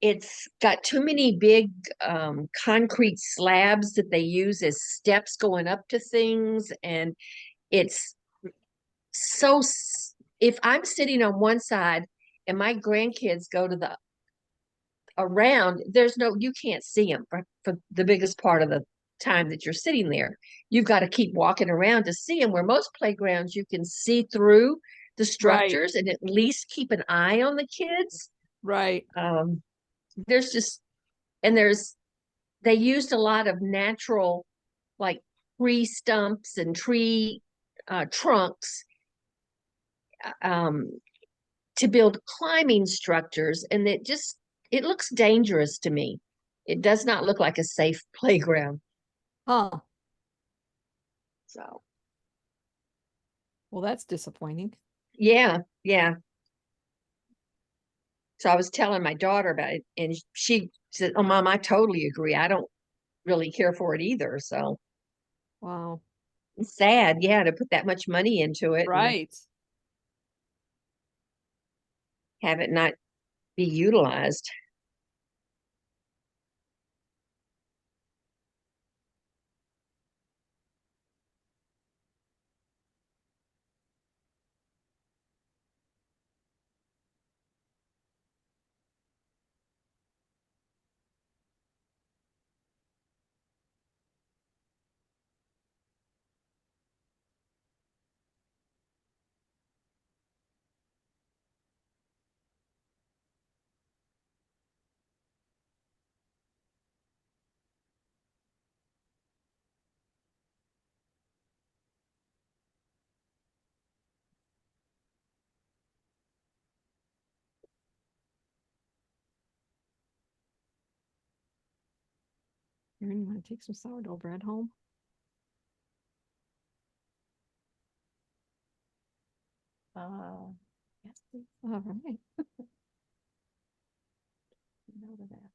It's got too many big concrete slabs that they use as steps going up to things. And it's if I'm sitting on one side and my grandkids go to the around, you can't see them for the biggest part of the time that you're sitting there. You've got to keep walking around to see them, where most playgrounds you can see through the structures and at least keep an eye on the kids. Right. There's just, and they used a lot of natural, like tree stumps and tree trunks to build climbing structures, and it looks dangerous to me. It does not look like a safe playground. Huh. So, Well, that's disappointing. yeah. So I was telling my daughter about it, and she said, "Oh, Mom, I totally agree. I don't really care for it either." So Wow. it's sad, yeah, to put that much money into it and Right. have it not be utilized. Erin, you want to take some sourdough bread home? Yes, please. All right. Note of that.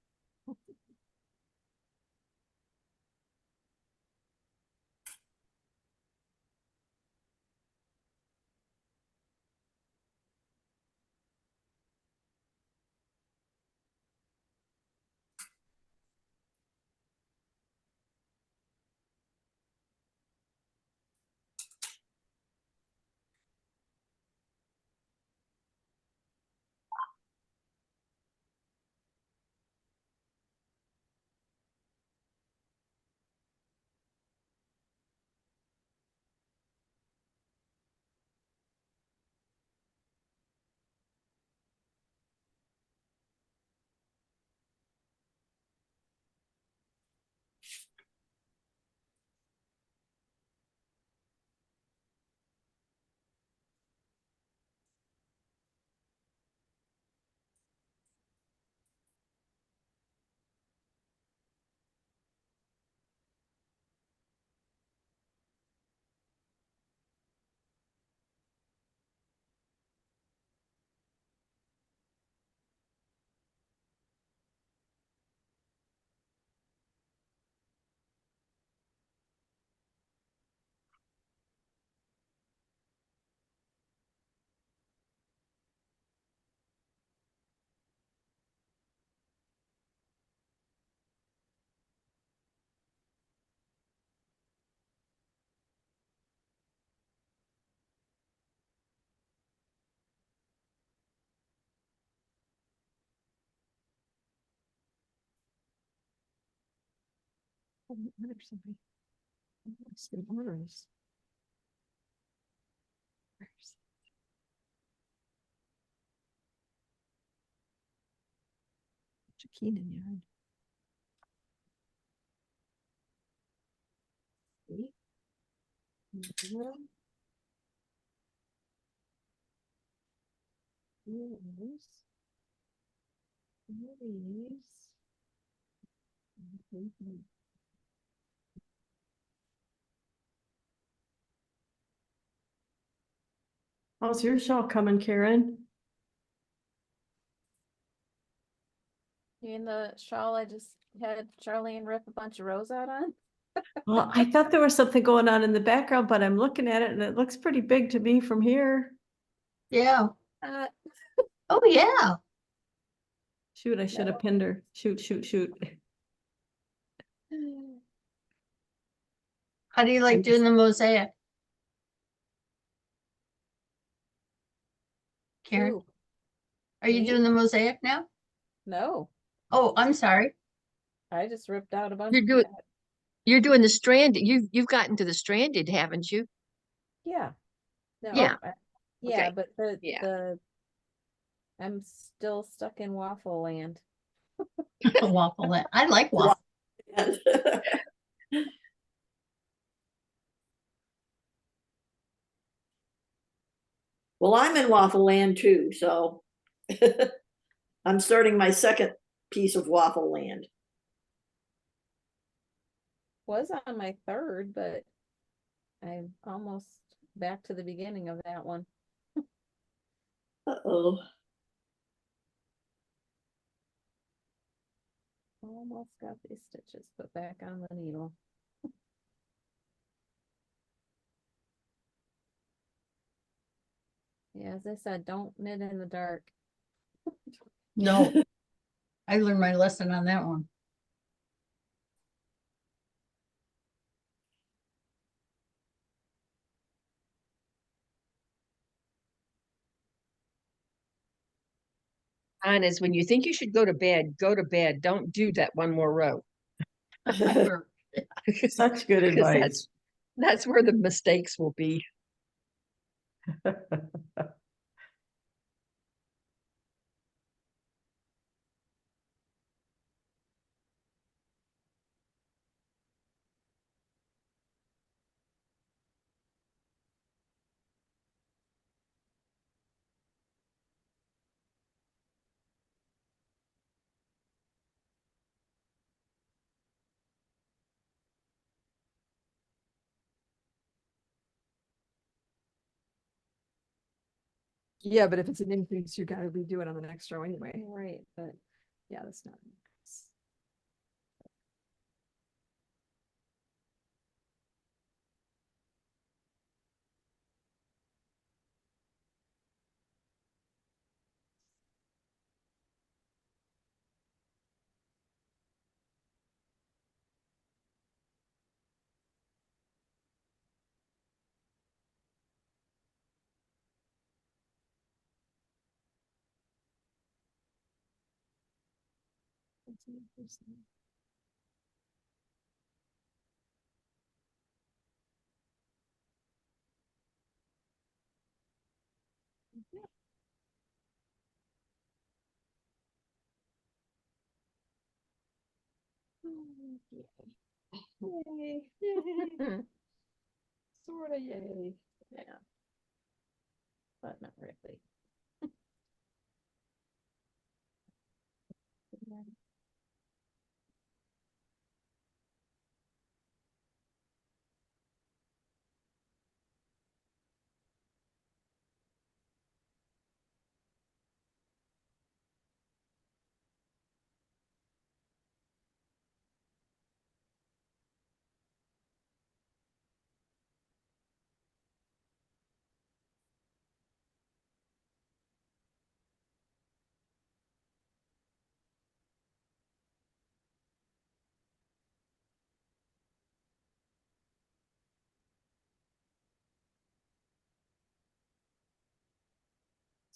I didn't order somebody. What's the orders? Where's- Keenan yard. See? Here's these. How's your shawl coming, Karen? You mean the shawl I just had Charlene rip a bunch of rows out on? Well, I thought there was something going on in the background, but I'm looking at it and it looks pretty big to me from here. Yeah. Uh, Oh, yeah. Shoot, I should have pinned her. Shoot, shoot, shoot. How do you like doing the mosaic? Karen, Ooh, are you me? doing the mosaic now? no, Oh, I'm sorry. I just ripped out a bunch You're of doing, that. you're doing the stranded, you've gotten to the stranded, haven't you? Yeah. No, Yeah. yeah, Okay. but Yeah. I'm still stuck in waffle land. Waffle. I like waffle. Well, I'm in Waffle Land too, so I'm starting my second piece of Waffle Land. Was on my third, but I'm almost back to the beginning of that one. Uh-oh. Almost got these stitches put back on the needle. Yeah, as I said, don't knit in the dark. No, I learned my lesson on that one. Mine is when you think you should go to bed, go to bed. Don't do that one more row. Such good 'Cause advice. That's where the mistakes will be. Yeah, but if it's an increase, you gotta redo it on the next row anyway. Right, but Yeah, that's not an increase. That's an increase. Yay. Yay. Sorta yay. yeah. But not really.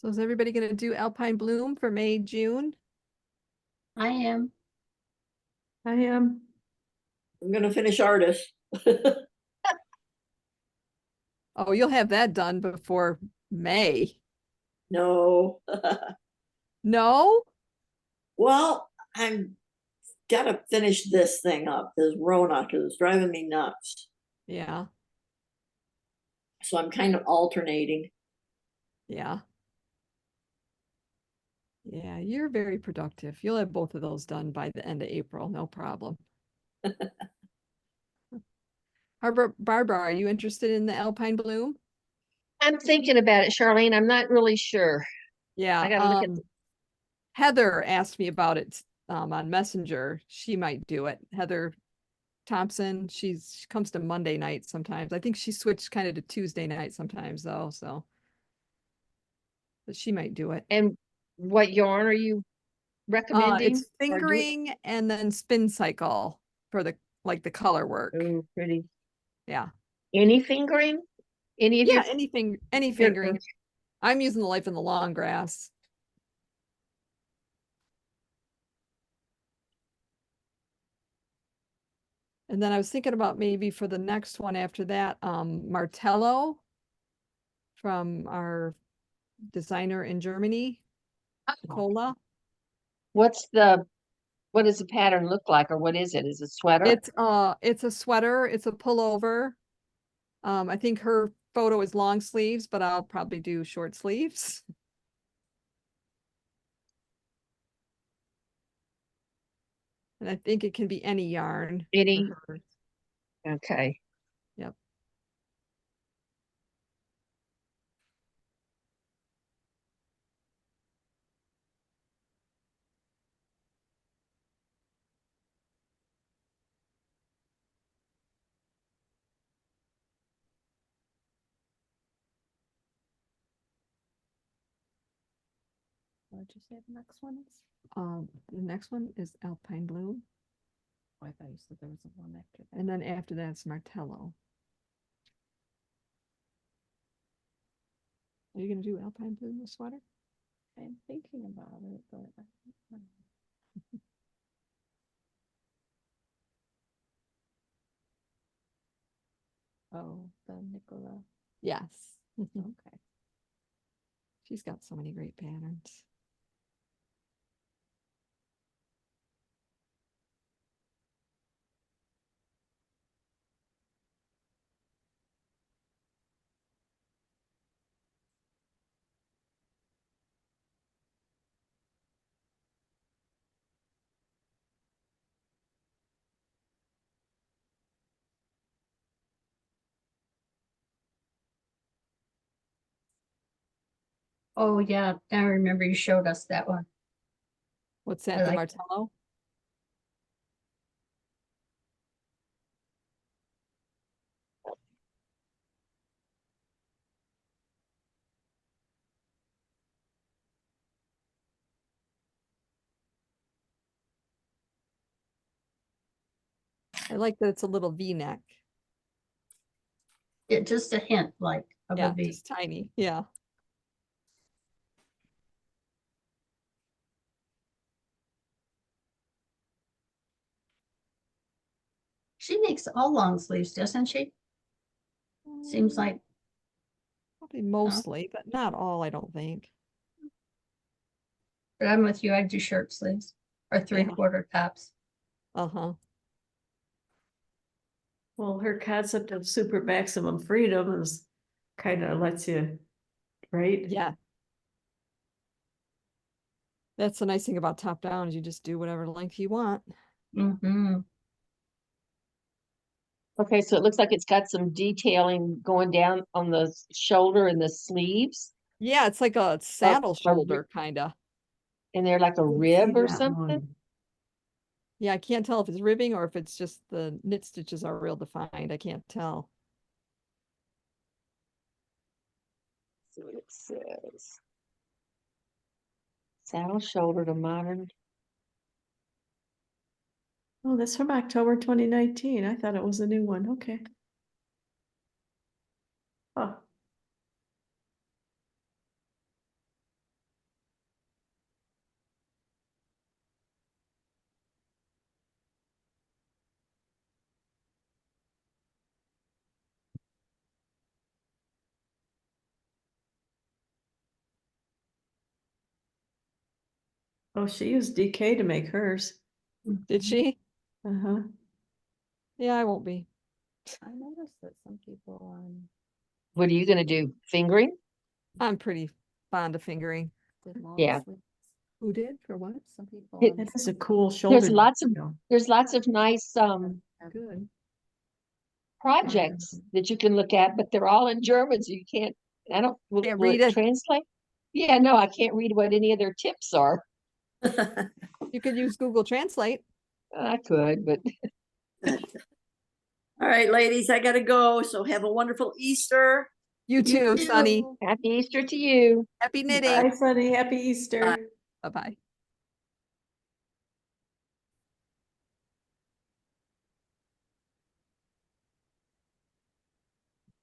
So is everybody gonna do Alpine Bloom for May, June? I am. I am. I'm gonna finish Artus. Oh, you'll have that done before May. No. No? Well, I'm gotta finish this thing up, this Rona, because it's driving me nuts. Yeah, So I'm kind of alternating. yeah. Yeah, you're very productive. You'll have both of those done by the end of April, no problem. Barbara, are you interested in the Alpine Bloom? I'm thinking about it, Charlene. I'm not really sure. Yeah, I gotta look at Heather asked me about it on Messenger. She might do it. Heather Thompson, she comes to Monday night sometimes. I think she switched kind of to Tuesday night sometimes though, so. But she might do it. And what yarn are you recommending? It's fingering and then spin cycle for the color work. Oh, pretty. Yeah. Any fingering? Any of Yeah, your any fingering. I'm using the Life in the Long Grass. And then I was thinking about maybe for the next one after that, Martello from our designer in Germany, Cola. what does the pattern look like, or what is it? Is it a sweater? It's a sweater, it's a pullover. I think her photo is long sleeves, but I'll probably do short sleeves. And I think it can be any yarn. Any? for her. Okay. Yep. What did you say the next one is? The next one is Alpine Bloom, Oh, I thought you said there was a one after that. and then after that it's Martello. Are you gonna do Alpine Bloom the sweater? I'm thinking about it, but I don't know. Oh, the Nicola. Yes. Okay. She's got so many great patterns. Oh, yeah, I remember you showed us that one. What's I that, the like Martello? I like that it's a little V-neck. it, just a hint like of a Yeah, V. just tiny. Yeah. She makes all long sleeves, doesn't she? Seems like, Probably mostly, but not all, I don't think. but I'm with you, I do short sleeves or Yeah. 3/4 tops. Uh-huh. Well, her concept of super maximum freedom is kind of lets you, right? Yeah. That's the nice thing about top down is you just do whatever length you want. Mm-hmm. Okay, so it looks like it's got some detailing going down on the shoulder and the sleeves, Yeah, it's like a saddle a ri- shoulder kind of. and they're like a Didn't rib see or that something. one. Yeah, I can't tell if it's ribbing or if it's just the knit stitches are real defined. I can't tell. See what it says. Saddle shoulder to modern. Oh, that's from October 2019. I thought it was a new one. Okay. Oh, oh, she used DK to make hers. Did she? Uh-huh. Yeah, I won't be. I noticed that some people What are you gonna do? Fingering? I'm pretty fond of fingering. did long Yeah. sleeves. Who did for what? Some people. It- on It has some a cool shoulder. There's lots of detail. there's lots of nice have Good. projects that you can look at, but they're all in German, so you can't. I don't. Will Can't it read it. translate? Yeah, no, I can't read what any of their tips are. You could use Google Translate. I could, but All right, ladies, I gotta go. So have a wonderful Easter. You too, Sunny. happy Easter to you. Happy knitting. Bye, Sunny. Happy Easter. Bye-bye.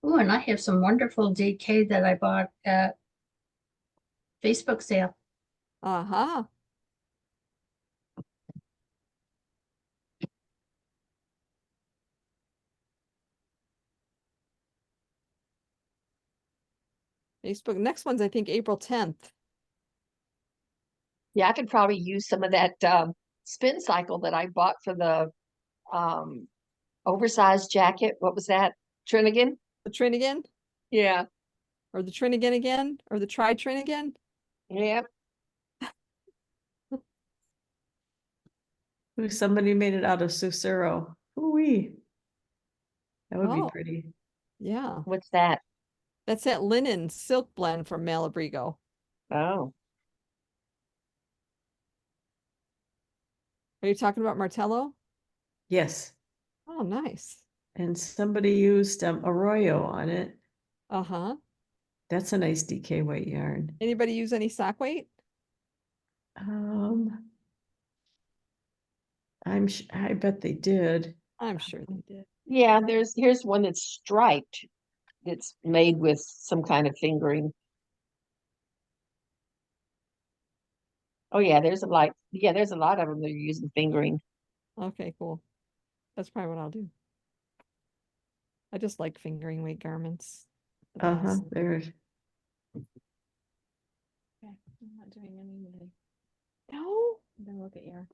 Oh, and I have some wonderful DK that I bought at Facebook sale. Uh-huh. Facebook, next one's, I think, April 10th. Yeah, I could probably use some of that spin cycle that I bought for the oversized jacket. What was that? Trinigan? The Trinigan, Yeah. or the Trinigan again, or the Trinigan. Yep. Ooh, somebody made it out of Susuro. Ooh-wee. That would Oh. be pretty. Yeah, What's that? that's that linen silk blend from Malabrigo. Oh. Are you talking about Martello? Yes. Oh, nice. And somebody used Arroyo on it. Uh-huh. That's a nice DK weight yarn. Anybody use any sock weight? I bet they did. I'm sure they did. Yeah, here's one that's striped. It's made with some kind of fingering. Oh yeah, there's a lot of them that are using fingering. Okay, cool. That's probably what I'll do. I just like fingering weight garments. the best. There's Okay, I'm not doing any knitting. No? I'm gonna look at your.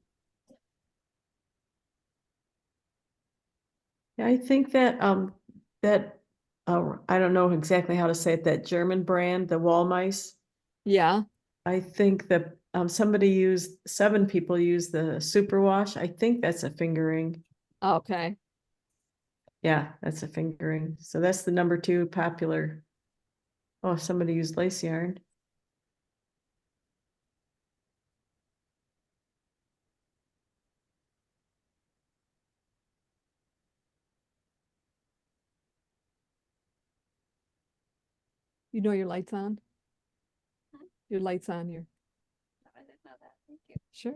Yeah, I think that I don't know exactly how to say it, that German brand, the wall mice. Yeah. I think that seven people used the superwash. I think that's a fingering. Okay. Yeah, that's a fingering. So that's the number 2 popular. Oh, somebody used lace yarn. You know your lights on? Your lights on here. I didn't know that. Thank you. Sure.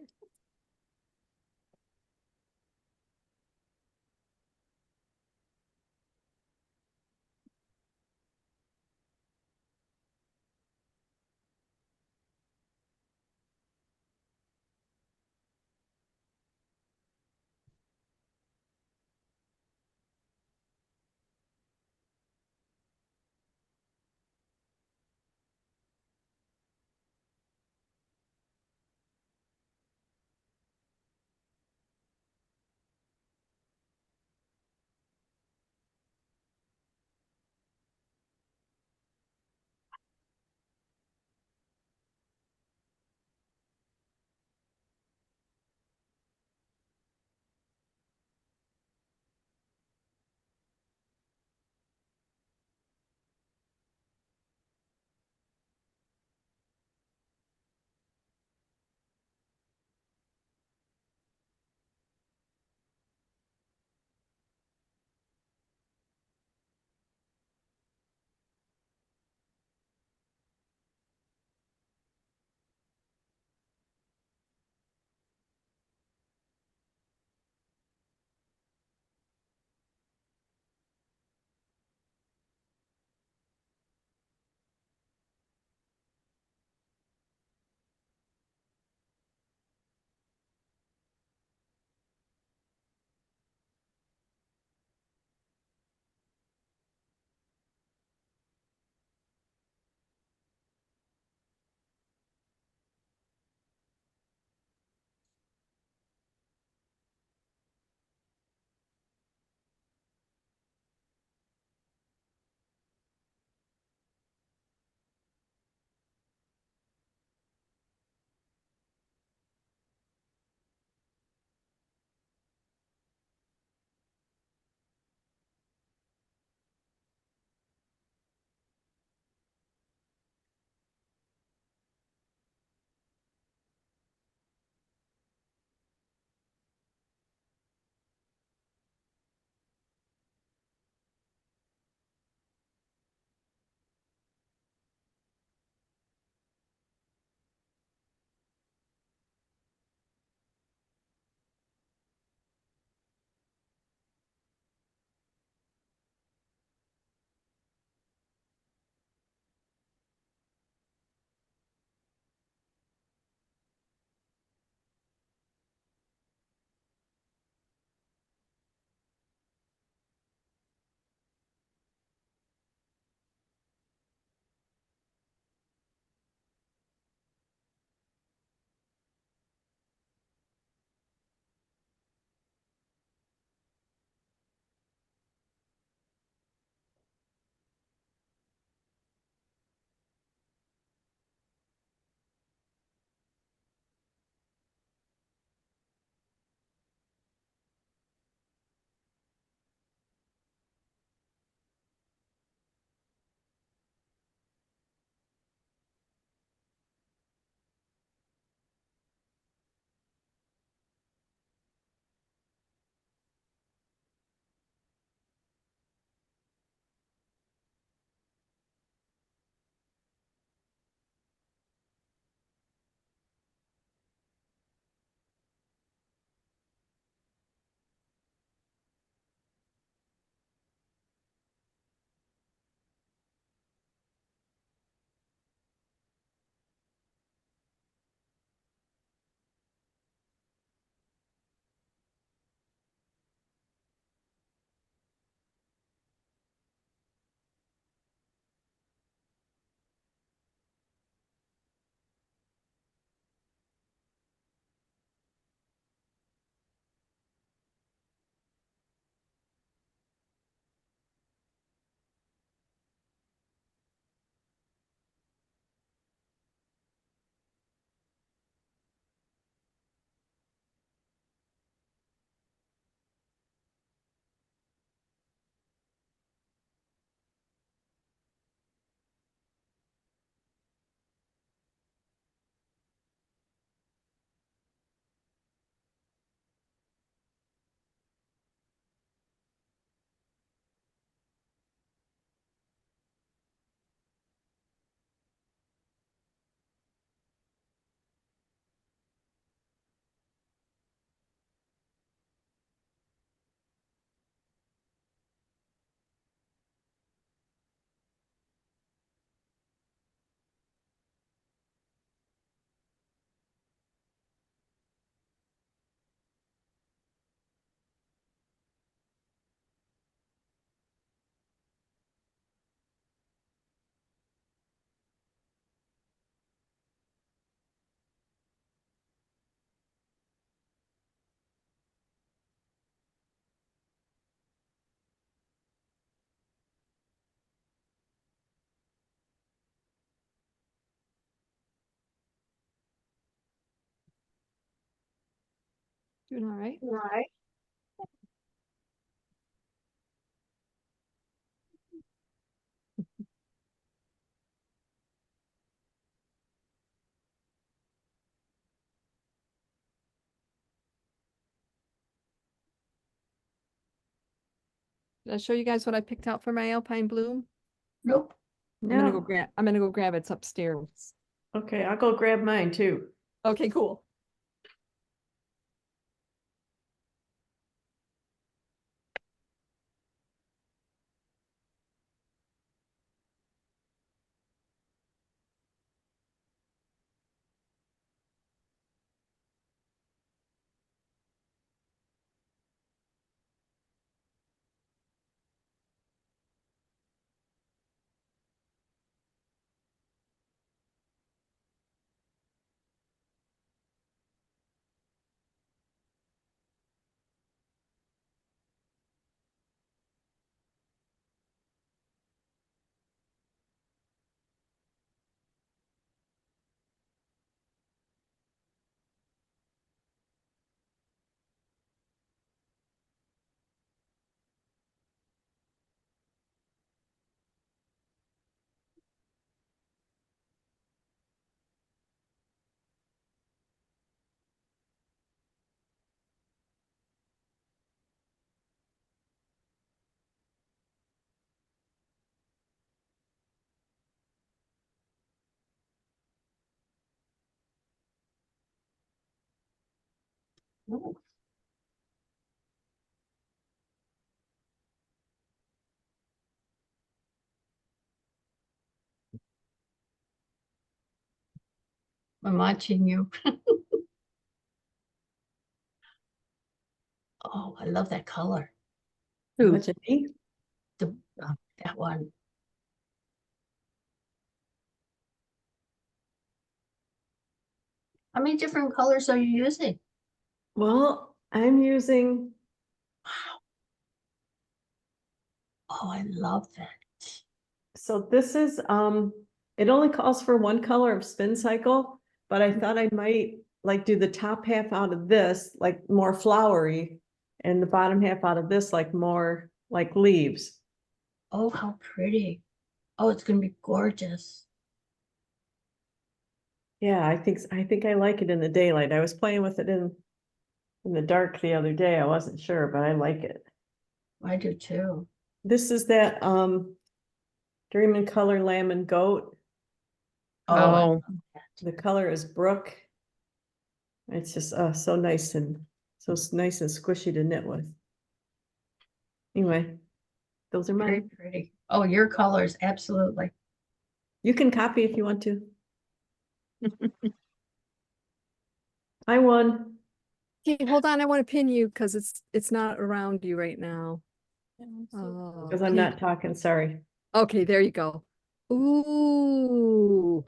Doing all right. Right. Did I show you guys what I picked out for my Alpine Bloom? Nope. I'm gonna go No. grab, I'm gonna go grab it. It's upstairs. Okay, I'll go grab mine too. Okay, cool. Ooh. I'm watching you. Oh, I love that color. How much of me? The that one. How many different colors are you using? Well, I'm using, Oh, I love that. so this is, it only calls for one color of spin cycle, but I thought I might like do the top half out of this, like more flowery, and the bottom half out of this, like more like leaves. Oh, how pretty. Oh, it's gonna be gorgeous. Yeah, I think I like it in the daylight. I was playing with it in the dark the other day. I wasn't sure, but I like it. I do too. This is that, Dream in Color Lamb and Goat. Oh, I Oh. love that. The color is Brook. It's just, so nice and, nice and squishy to knit with. Anyway, those are Very mine. pretty. Oh, your colors, absolutely. You can copy if you want to. I won. Okay, hold on. I want to pin you because it's not around you right now. Because I'm Okay. not talking, sorry. Okay, there you go. Ooh.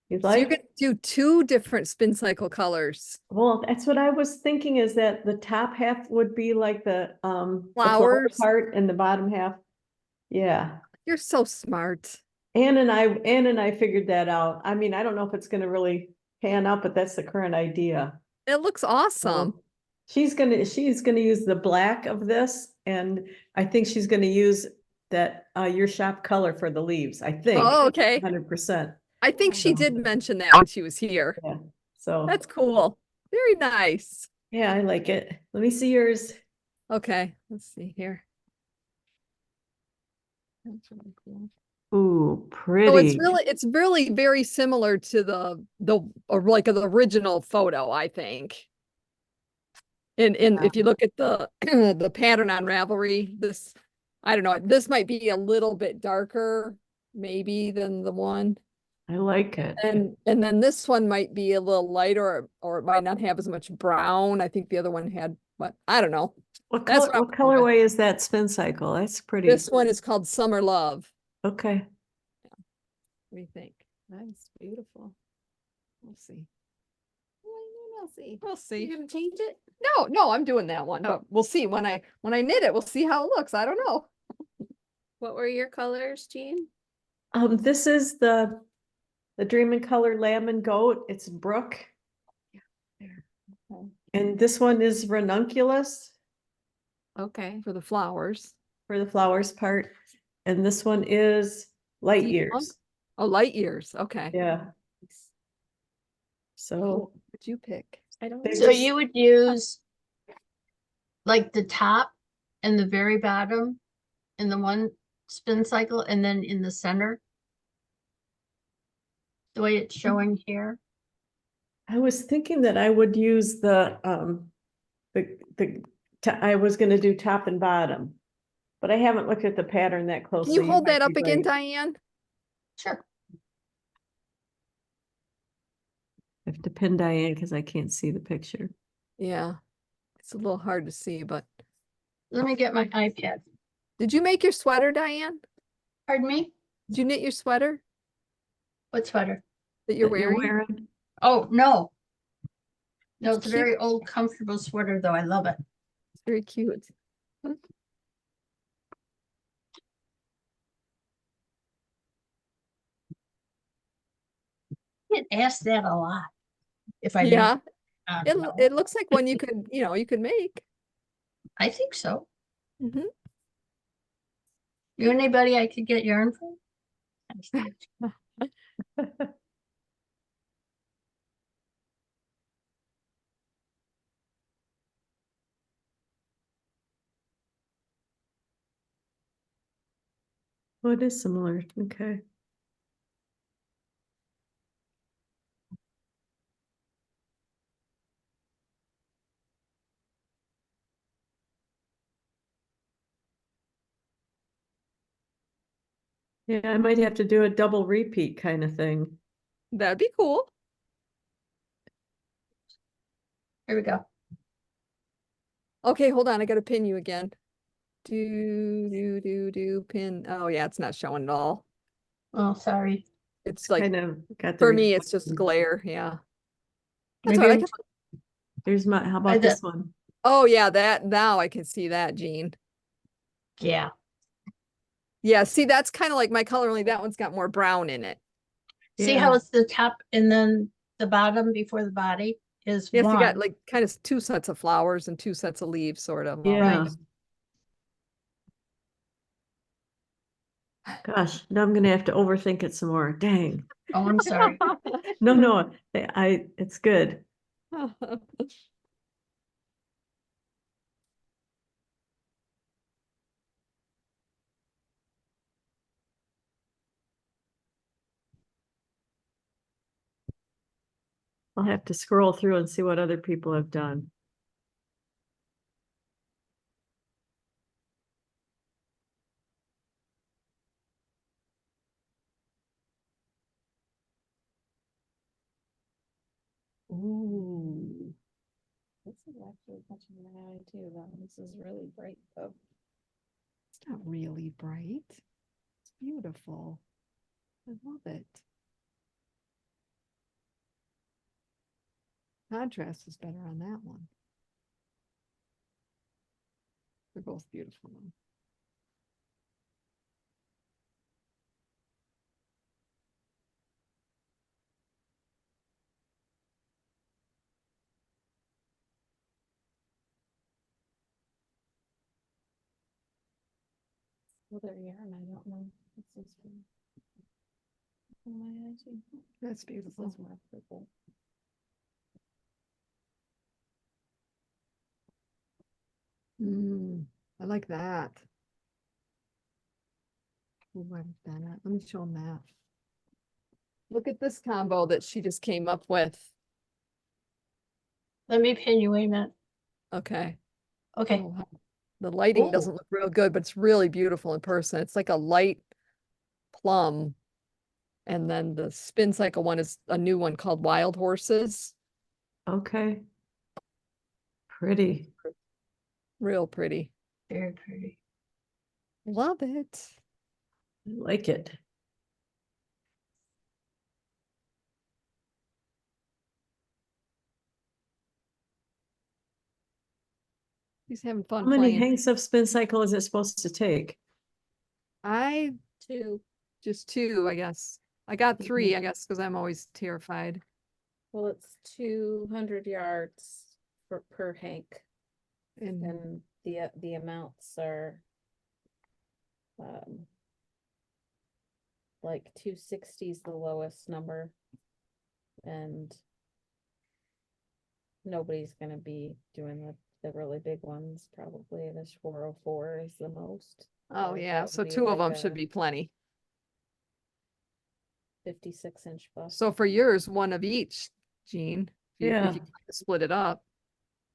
You'd So you're like? gonna do two different spin cycle colors. Well, that's what I was thinking, is that the top half would be like the flower Flowers. part, and the bottom half. Yeah. You're so smart. Ann and I figured that out. I mean, I don't know if it's gonna really pan out, but that's the current idea. It looks awesome. So she's gonna use the black of this, and I think she's gonna use that your shop color for the leaves, I think. Oh, okay. 100%. I think she did mention that when she was here. Yeah. So That's cool. Very nice. yeah, I like it. Let me see yours. Okay, let's see here. That's really cool. Ooh, So pretty. it's really very similar to the or like the original photo, I think. And if you look at the the pattern on Ravelry, this, I don't know, this might be a little bit darker maybe than the one. I like it. And then this one might be a little lighter, or it might not have as much brown. I think the other one had, but I don't know. What That's color, what what I'm going with. colorway is that spin cycle? That's pretty. This one is called Summer Love. Okay. What do you think? Nice, beautiful. We'll see. We'll see. We'll see. You gonna change it? No, I'm doing that one, but we'll see when I knit it. We'll see how it looks. I don't know. What were your colors, Jean? This is the Dream in Color Lamb and Goat. It's Brook. There. Okay. And this one is ranunculus Okay. For the flowers. for the flowers part. And this one is light Deep years. punk? Oh, light years. Okay. Yeah. So What'd you pick? I don't. They're So just- you would use like the top and the very bottom in the one spin cycle and then in the center? The way it's showing here? I was thinking that I would use I was gonna do top and bottom. But I haven't looked at the pattern that Can closely. you It hold might that up be again, right. Diane? Sure. I have to pin Diane because I can't see the picture. Yeah. It's a little hard to see, but Let me get my iPad. did you make your sweater, Diane? Pardon me? Did you knit your sweater What sweater? that you're That you're wearing? wearing. Oh, no. No, It's it's a cute. very old, comfortable sweater, though. I love it. It's very cute. Get asked that a lot. If I make Yeah, it, it looks like one you could, you could make. I think so. Mhm. You anybody I could get yarn from? Oh, it is similar. Okay. Yeah, I might have to do a double repeat kind of thing. That'd be cool. Here we go. Okay, hold on. I gotta pin you again. Pin. Oh yeah, it's not showing at all. Oh, sorry. It's like, Kind of got the. for me, it's just reflection. glare. Yeah. That's Maybe all right. I I'm- can- Here's my, how I about did- this one? Oh yeah, now I can see that, Jean. Yeah. Yeah, see, that's kind of like my color, only that one's got more brown in it. See Yeah. how it's the top and then the bottom before the body is Yes, you got one. like kind of two sets of flowers and two sets of leaves, sort of. Yeah. Right. Gosh, now I'm gonna have to overthink it some more. Dang. Oh, I'm sorry. No, it's good. I'll have to scroll through and see what other people have done. Ooh. This is actually catching my eye too, though. This is really bright though. It's not really bright. It's beautiful. I love it. Contrast is better on that one. They're both beautiful though. Other yarn, I don't know. This is from my eye too. That's This beautiful. is more purple. I like that. Ooh, I like that. Let me show them that. Look at this combo that she just came up with. Let me pin you, wait a minute. Okay. Okay. Oh, the lighting doesn't Ooh. look real good, but it's really beautiful in person. It's like a light plum. And then the spin cycle one is a new one called Wild Horses. Okay. Pretty. Real pretty. Very pretty. Love it. I like it. He's having fun How many playing. hanks of spin cycle is it supposed to take? I Two. just two, I guess. I got Mhm. three, I guess, because I'm always terrified. Well, it's 200 yards for per Hank, And and the amounts are like 260 is the lowest number, and nobody's gonna be doing the really big ones. Probably this 404 is the most. oh So yeah, that so would be two of like them should a be plenty. 56-inch bus. So for yours, one of each, Jean, if Yeah. you split it up.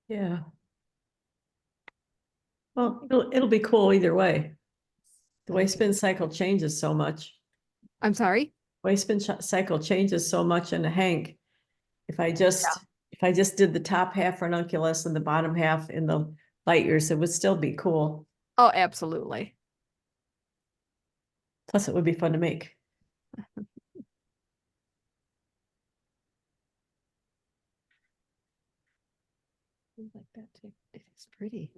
Yeah. Well, it'll be cool either way. The way spin cycle changes so much. I'm sorry? Way spin cycle changes so much in a Hank. If I just did the top half ranunculus and the bottom half in the light years, it would still be cool. Oh, absolutely. Plus, it would be fun to make. I like that too. It is pretty.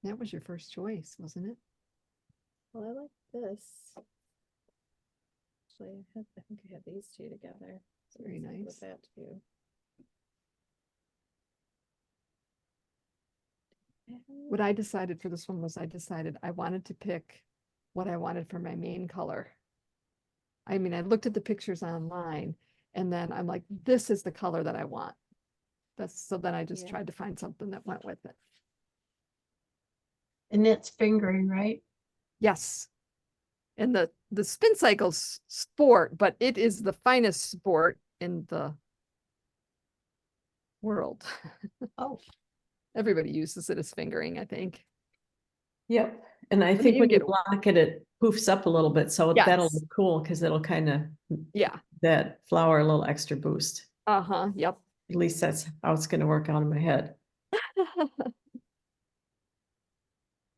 That was your first choice, wasn't it? Well, I like this. Actually, I think I have these two together. So Very let's go nice. with that too. What I decided for this one was I decided I wanted to pick what I wanted for my main color. I mean, I looked at the pictures online and then I'm like, this is the color that I want. So then I just Yeah. tried to find something that went with it. And that's fingering, right? Yes. And the spin cycle's sport, but it is the finest sport in the world. Oh, Everybody uses it as fingering, I think. Yep. And I mean, think you when can you get- lock it, it poofs up a little bit. So that'll Yes. look cool because it'll kind of Yeah. that flower a little extra boost. Uh-huh. Yep. At least that's how it's going to work out in my head.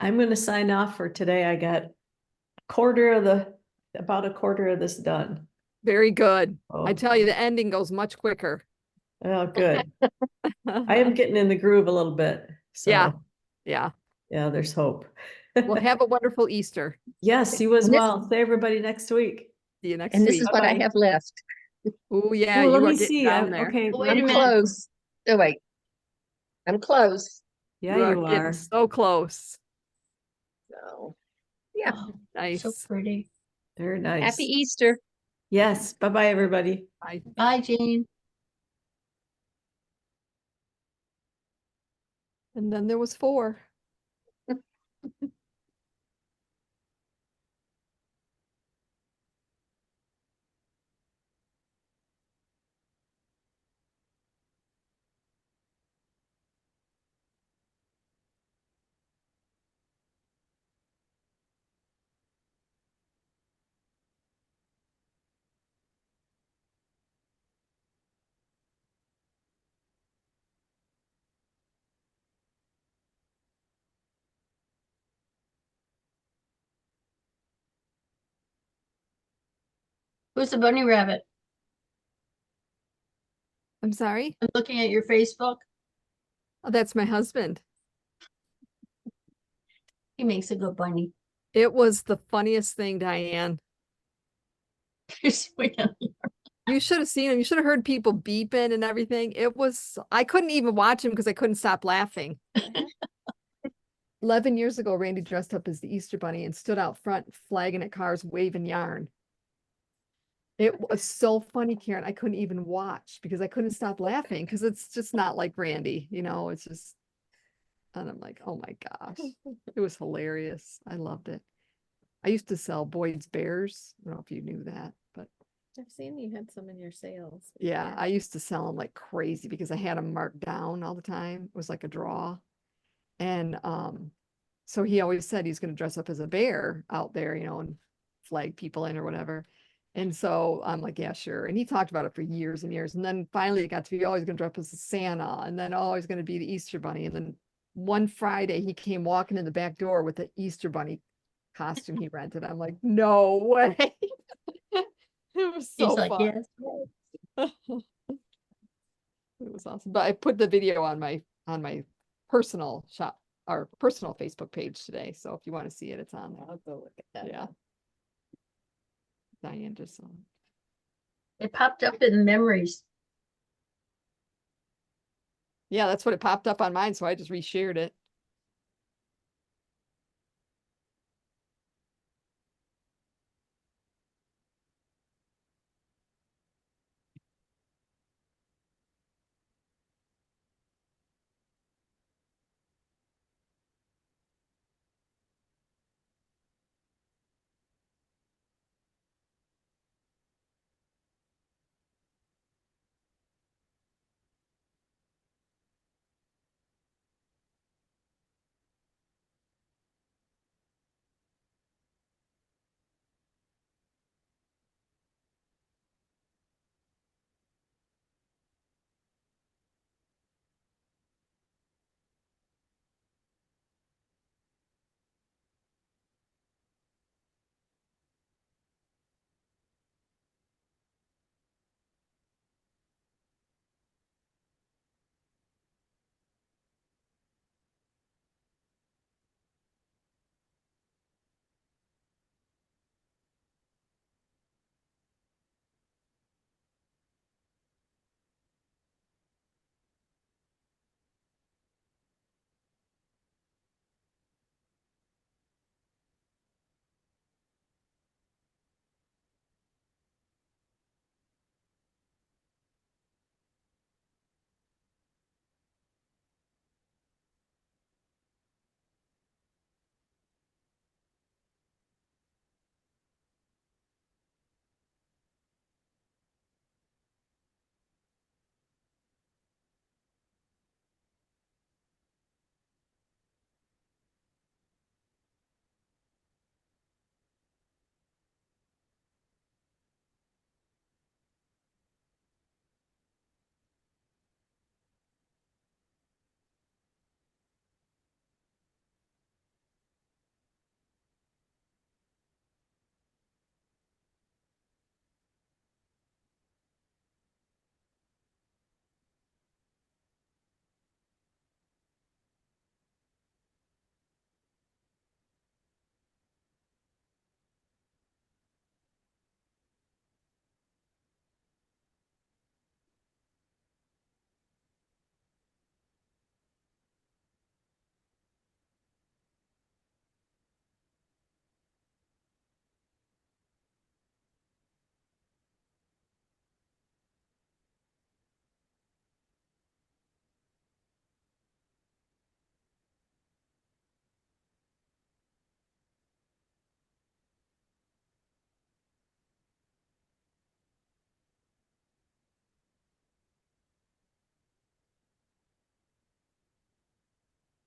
I'm going to sign off for today. I got about a quarter of this done. Very good. I Oh, tell you, the ending goes much quicker. oh, good. I am getting in the groove a little bit. So Yeah. Yeah. yeah, there's hope. Well, have a wonderful Easter. Yes, you as And this- well. See everybody next week. See you next And this week. is what I Bye-bye. have left. Oh, yeah, Oh, let you are me getting see. down there. Okay, Wait a I'm minute. close. Oh, wait. I'm close. yeah, You you getting are. so close. So, yeah. oh, so Nice. pretty. Very nice. Happy Easter. Yes. Bye-bye, everybody. Bye. Bye, Jean. And then there was 4. Who's the bunny rabbit? I'm sorry? I'm looking at your Facebook. Oh, that's my husband. He makes a good bunny. It was the funniest thing, Diane. You should have seen him. You should have heard people beeping and everything. I couldn't even watch him because I couldn't stop laughing. 11 years ago, Randy dressed up as the Easter Bunny and stood out front, flagging at cars, waving yarn. It was so funny, Karen. I couldn't even watch because I couldn't stop laughing because it's just not like Randy, it's just, and I'm like, oh my gosh, it was hilarious. I loved it. I used to sell Boyd's Bears. I don't know if you knew that, but I've seen you had some in your sales. yeah, I used to sell them like crazy because I had them marked down all the time. It was like a draw. And so he always said he's going to dress up as a bear out there, and flag people in or whatever. And so I'm like, yeah, sure. And he talked about it for years and years. And then finally it got to be always going to dress up as a Santa and then always going to be the Easter Bunny. And then one Friday he came walking in the back door with the Easter Bunny costume he rented. I'm like, no way. It was so He's like, fun. yes. It was awesome. But I put the video on my personal our personal Facebook page today. So if you want to see it, it's on there. I'll go look at that. Yeah. Diane just saw it. It popped up in memories. Yeah, that's what it popped up on mine, so I just reshared it.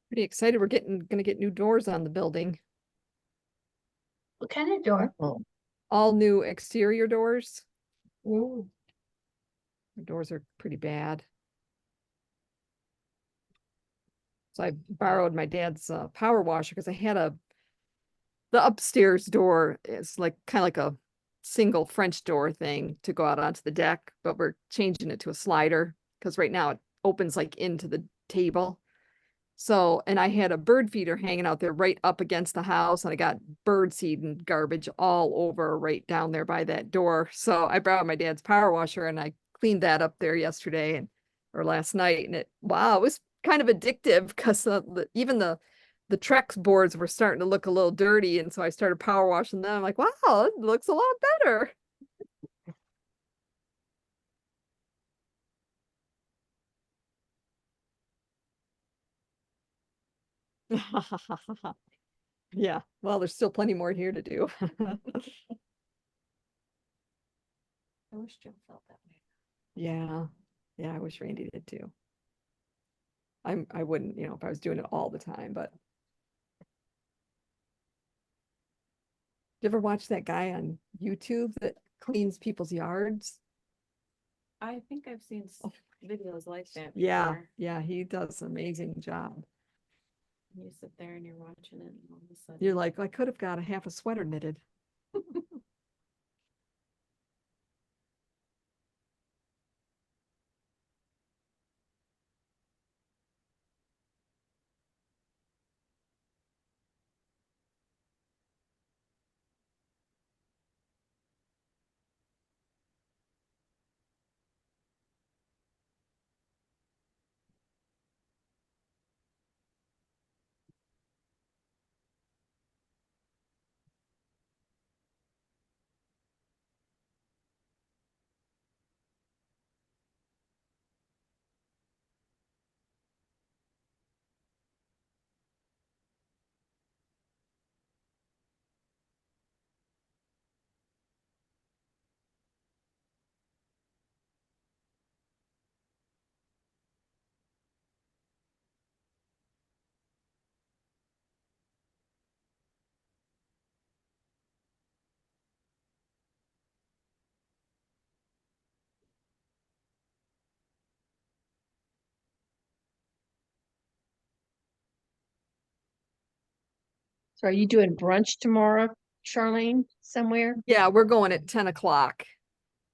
Pretty excited. We're gonna get new doors on the building. What kind of door? All new exterior doors. Ooh. The doors are pretty bad. So I borrowed my dad's power washer because I had the upstairs door is like kind of like a single French door thing to go out onto the deck, but we're changing it to a slider because right now it opens like into the table. So, and I had a bird feeder hanging out there right up against the house, and I got bird seed and garbage all over right down there by that door. So I borrowed my dad's power washer and I cleaned that up there yesterday and or last night, and it was kind of addictive because even the Trex boards were starting to look a little dirty, and so I started power washing them. I'm like, wow, it looks a lot better. Yeah, well, there's still plenty more here to do. I wish Joe felt that way. Yeah. Yeah, I wish Randy did too. I wouldn't, if I was doing it all the time, but you ever watch that guy on YouTube that cleans people's yards? I think I've seen Oh. videos like that Yeah, before. yeah, he does an amazing job. You sit there and you're watching it and all of a sudden. You're like, I could have got a half a sweater knitted. So are you doing brunch tomorrow, Charlene, somewhere? Yeah, we're going at 10 o'clock.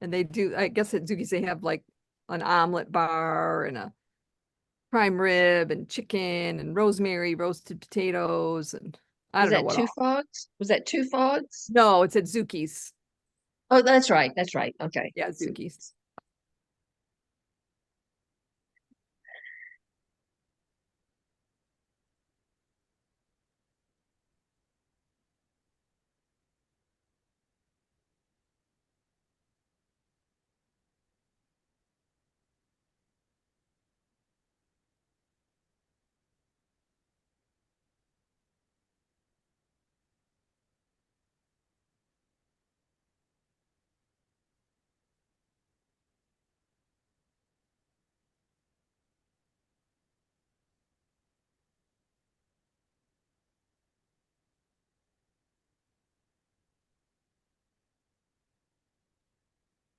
And they do, I guess at Zuki's they have like an omelet bar and a prime rib and chicken and rosemary roasted potatoes and I Was don't know that what Two all. Fogs? Was that Two Fogs? No, it's at Zuki's. Oh, that's right. That's right. Okay. Yeah, Zuki's.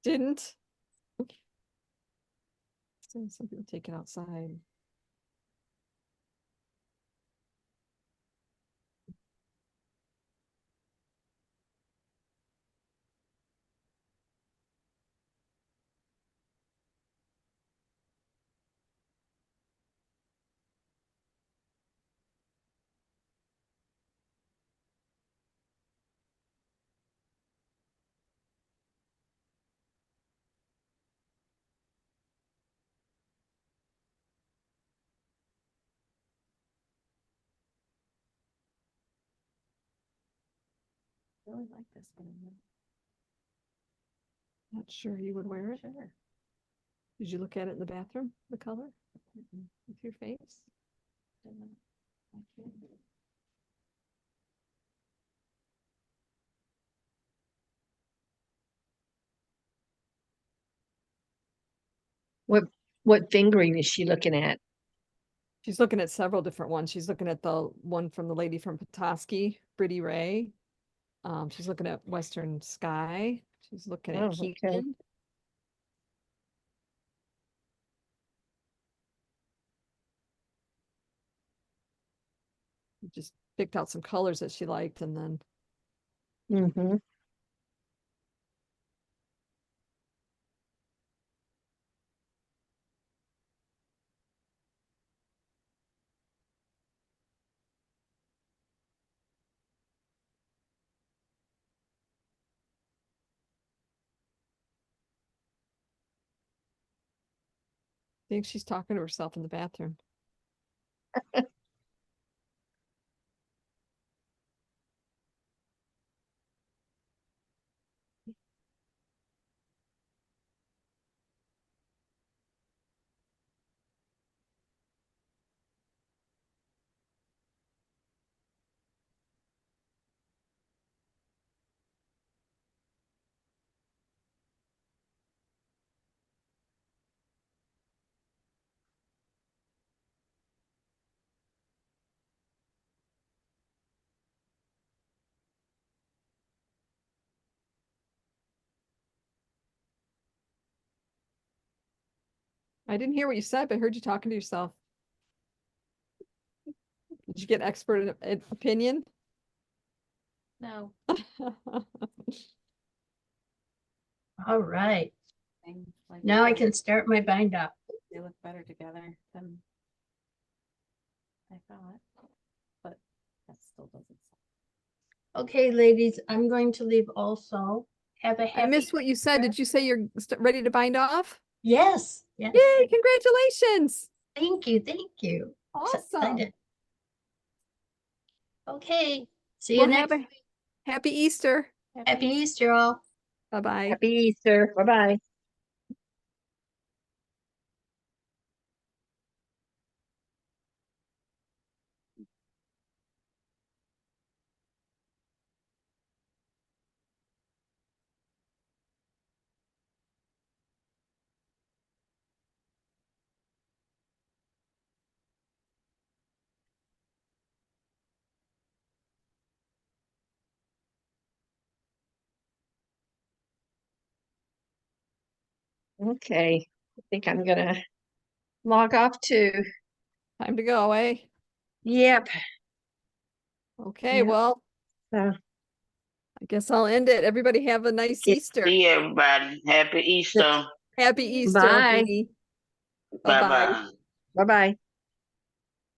Didn't. Some people take it outside. I really like this one. Not sure you would wear it. Sure. Did you look at it in the bathroom, the color? With your face? I can't. What fingering is she looking at? She's looking at several different ones. She's looking at the one from the lady from Petoskey, Brittany Ray. She's looking at Western Sky. She's looking Oh, at okay. Keaton. Just picked out some colors that she liked and then Mm-hmm. I think she's talking to herself in the bathroom. I didn't hear what you said, but I heard you talking to yourself. Did you get expert opinion? No. All right. Things like Now I that. can start my bind up. They look better together than I thought, but that still doesn't. Okay, ladies, I'm going to leave also. Have a I happy. missed what you said. Did you say you're ready to bind off? Yes, yes. Yay, congratulations. Thank you, thank you. So Awesome. excited. Okay, see you Well, next have a happy Easter. Happy Easter all. Bye-bye. Happy Easter. Bye-bye. Okay. I think I'm gonna log off too. Time to go, eh? Yep. Okay, Yeah. well, Uh, I guess I'll end it. Everybody have a nice Easter. See everybody. Happy Easter. Happy Easter. Bye. Alfie. Bye Bye-bye. bye. Bye-bye.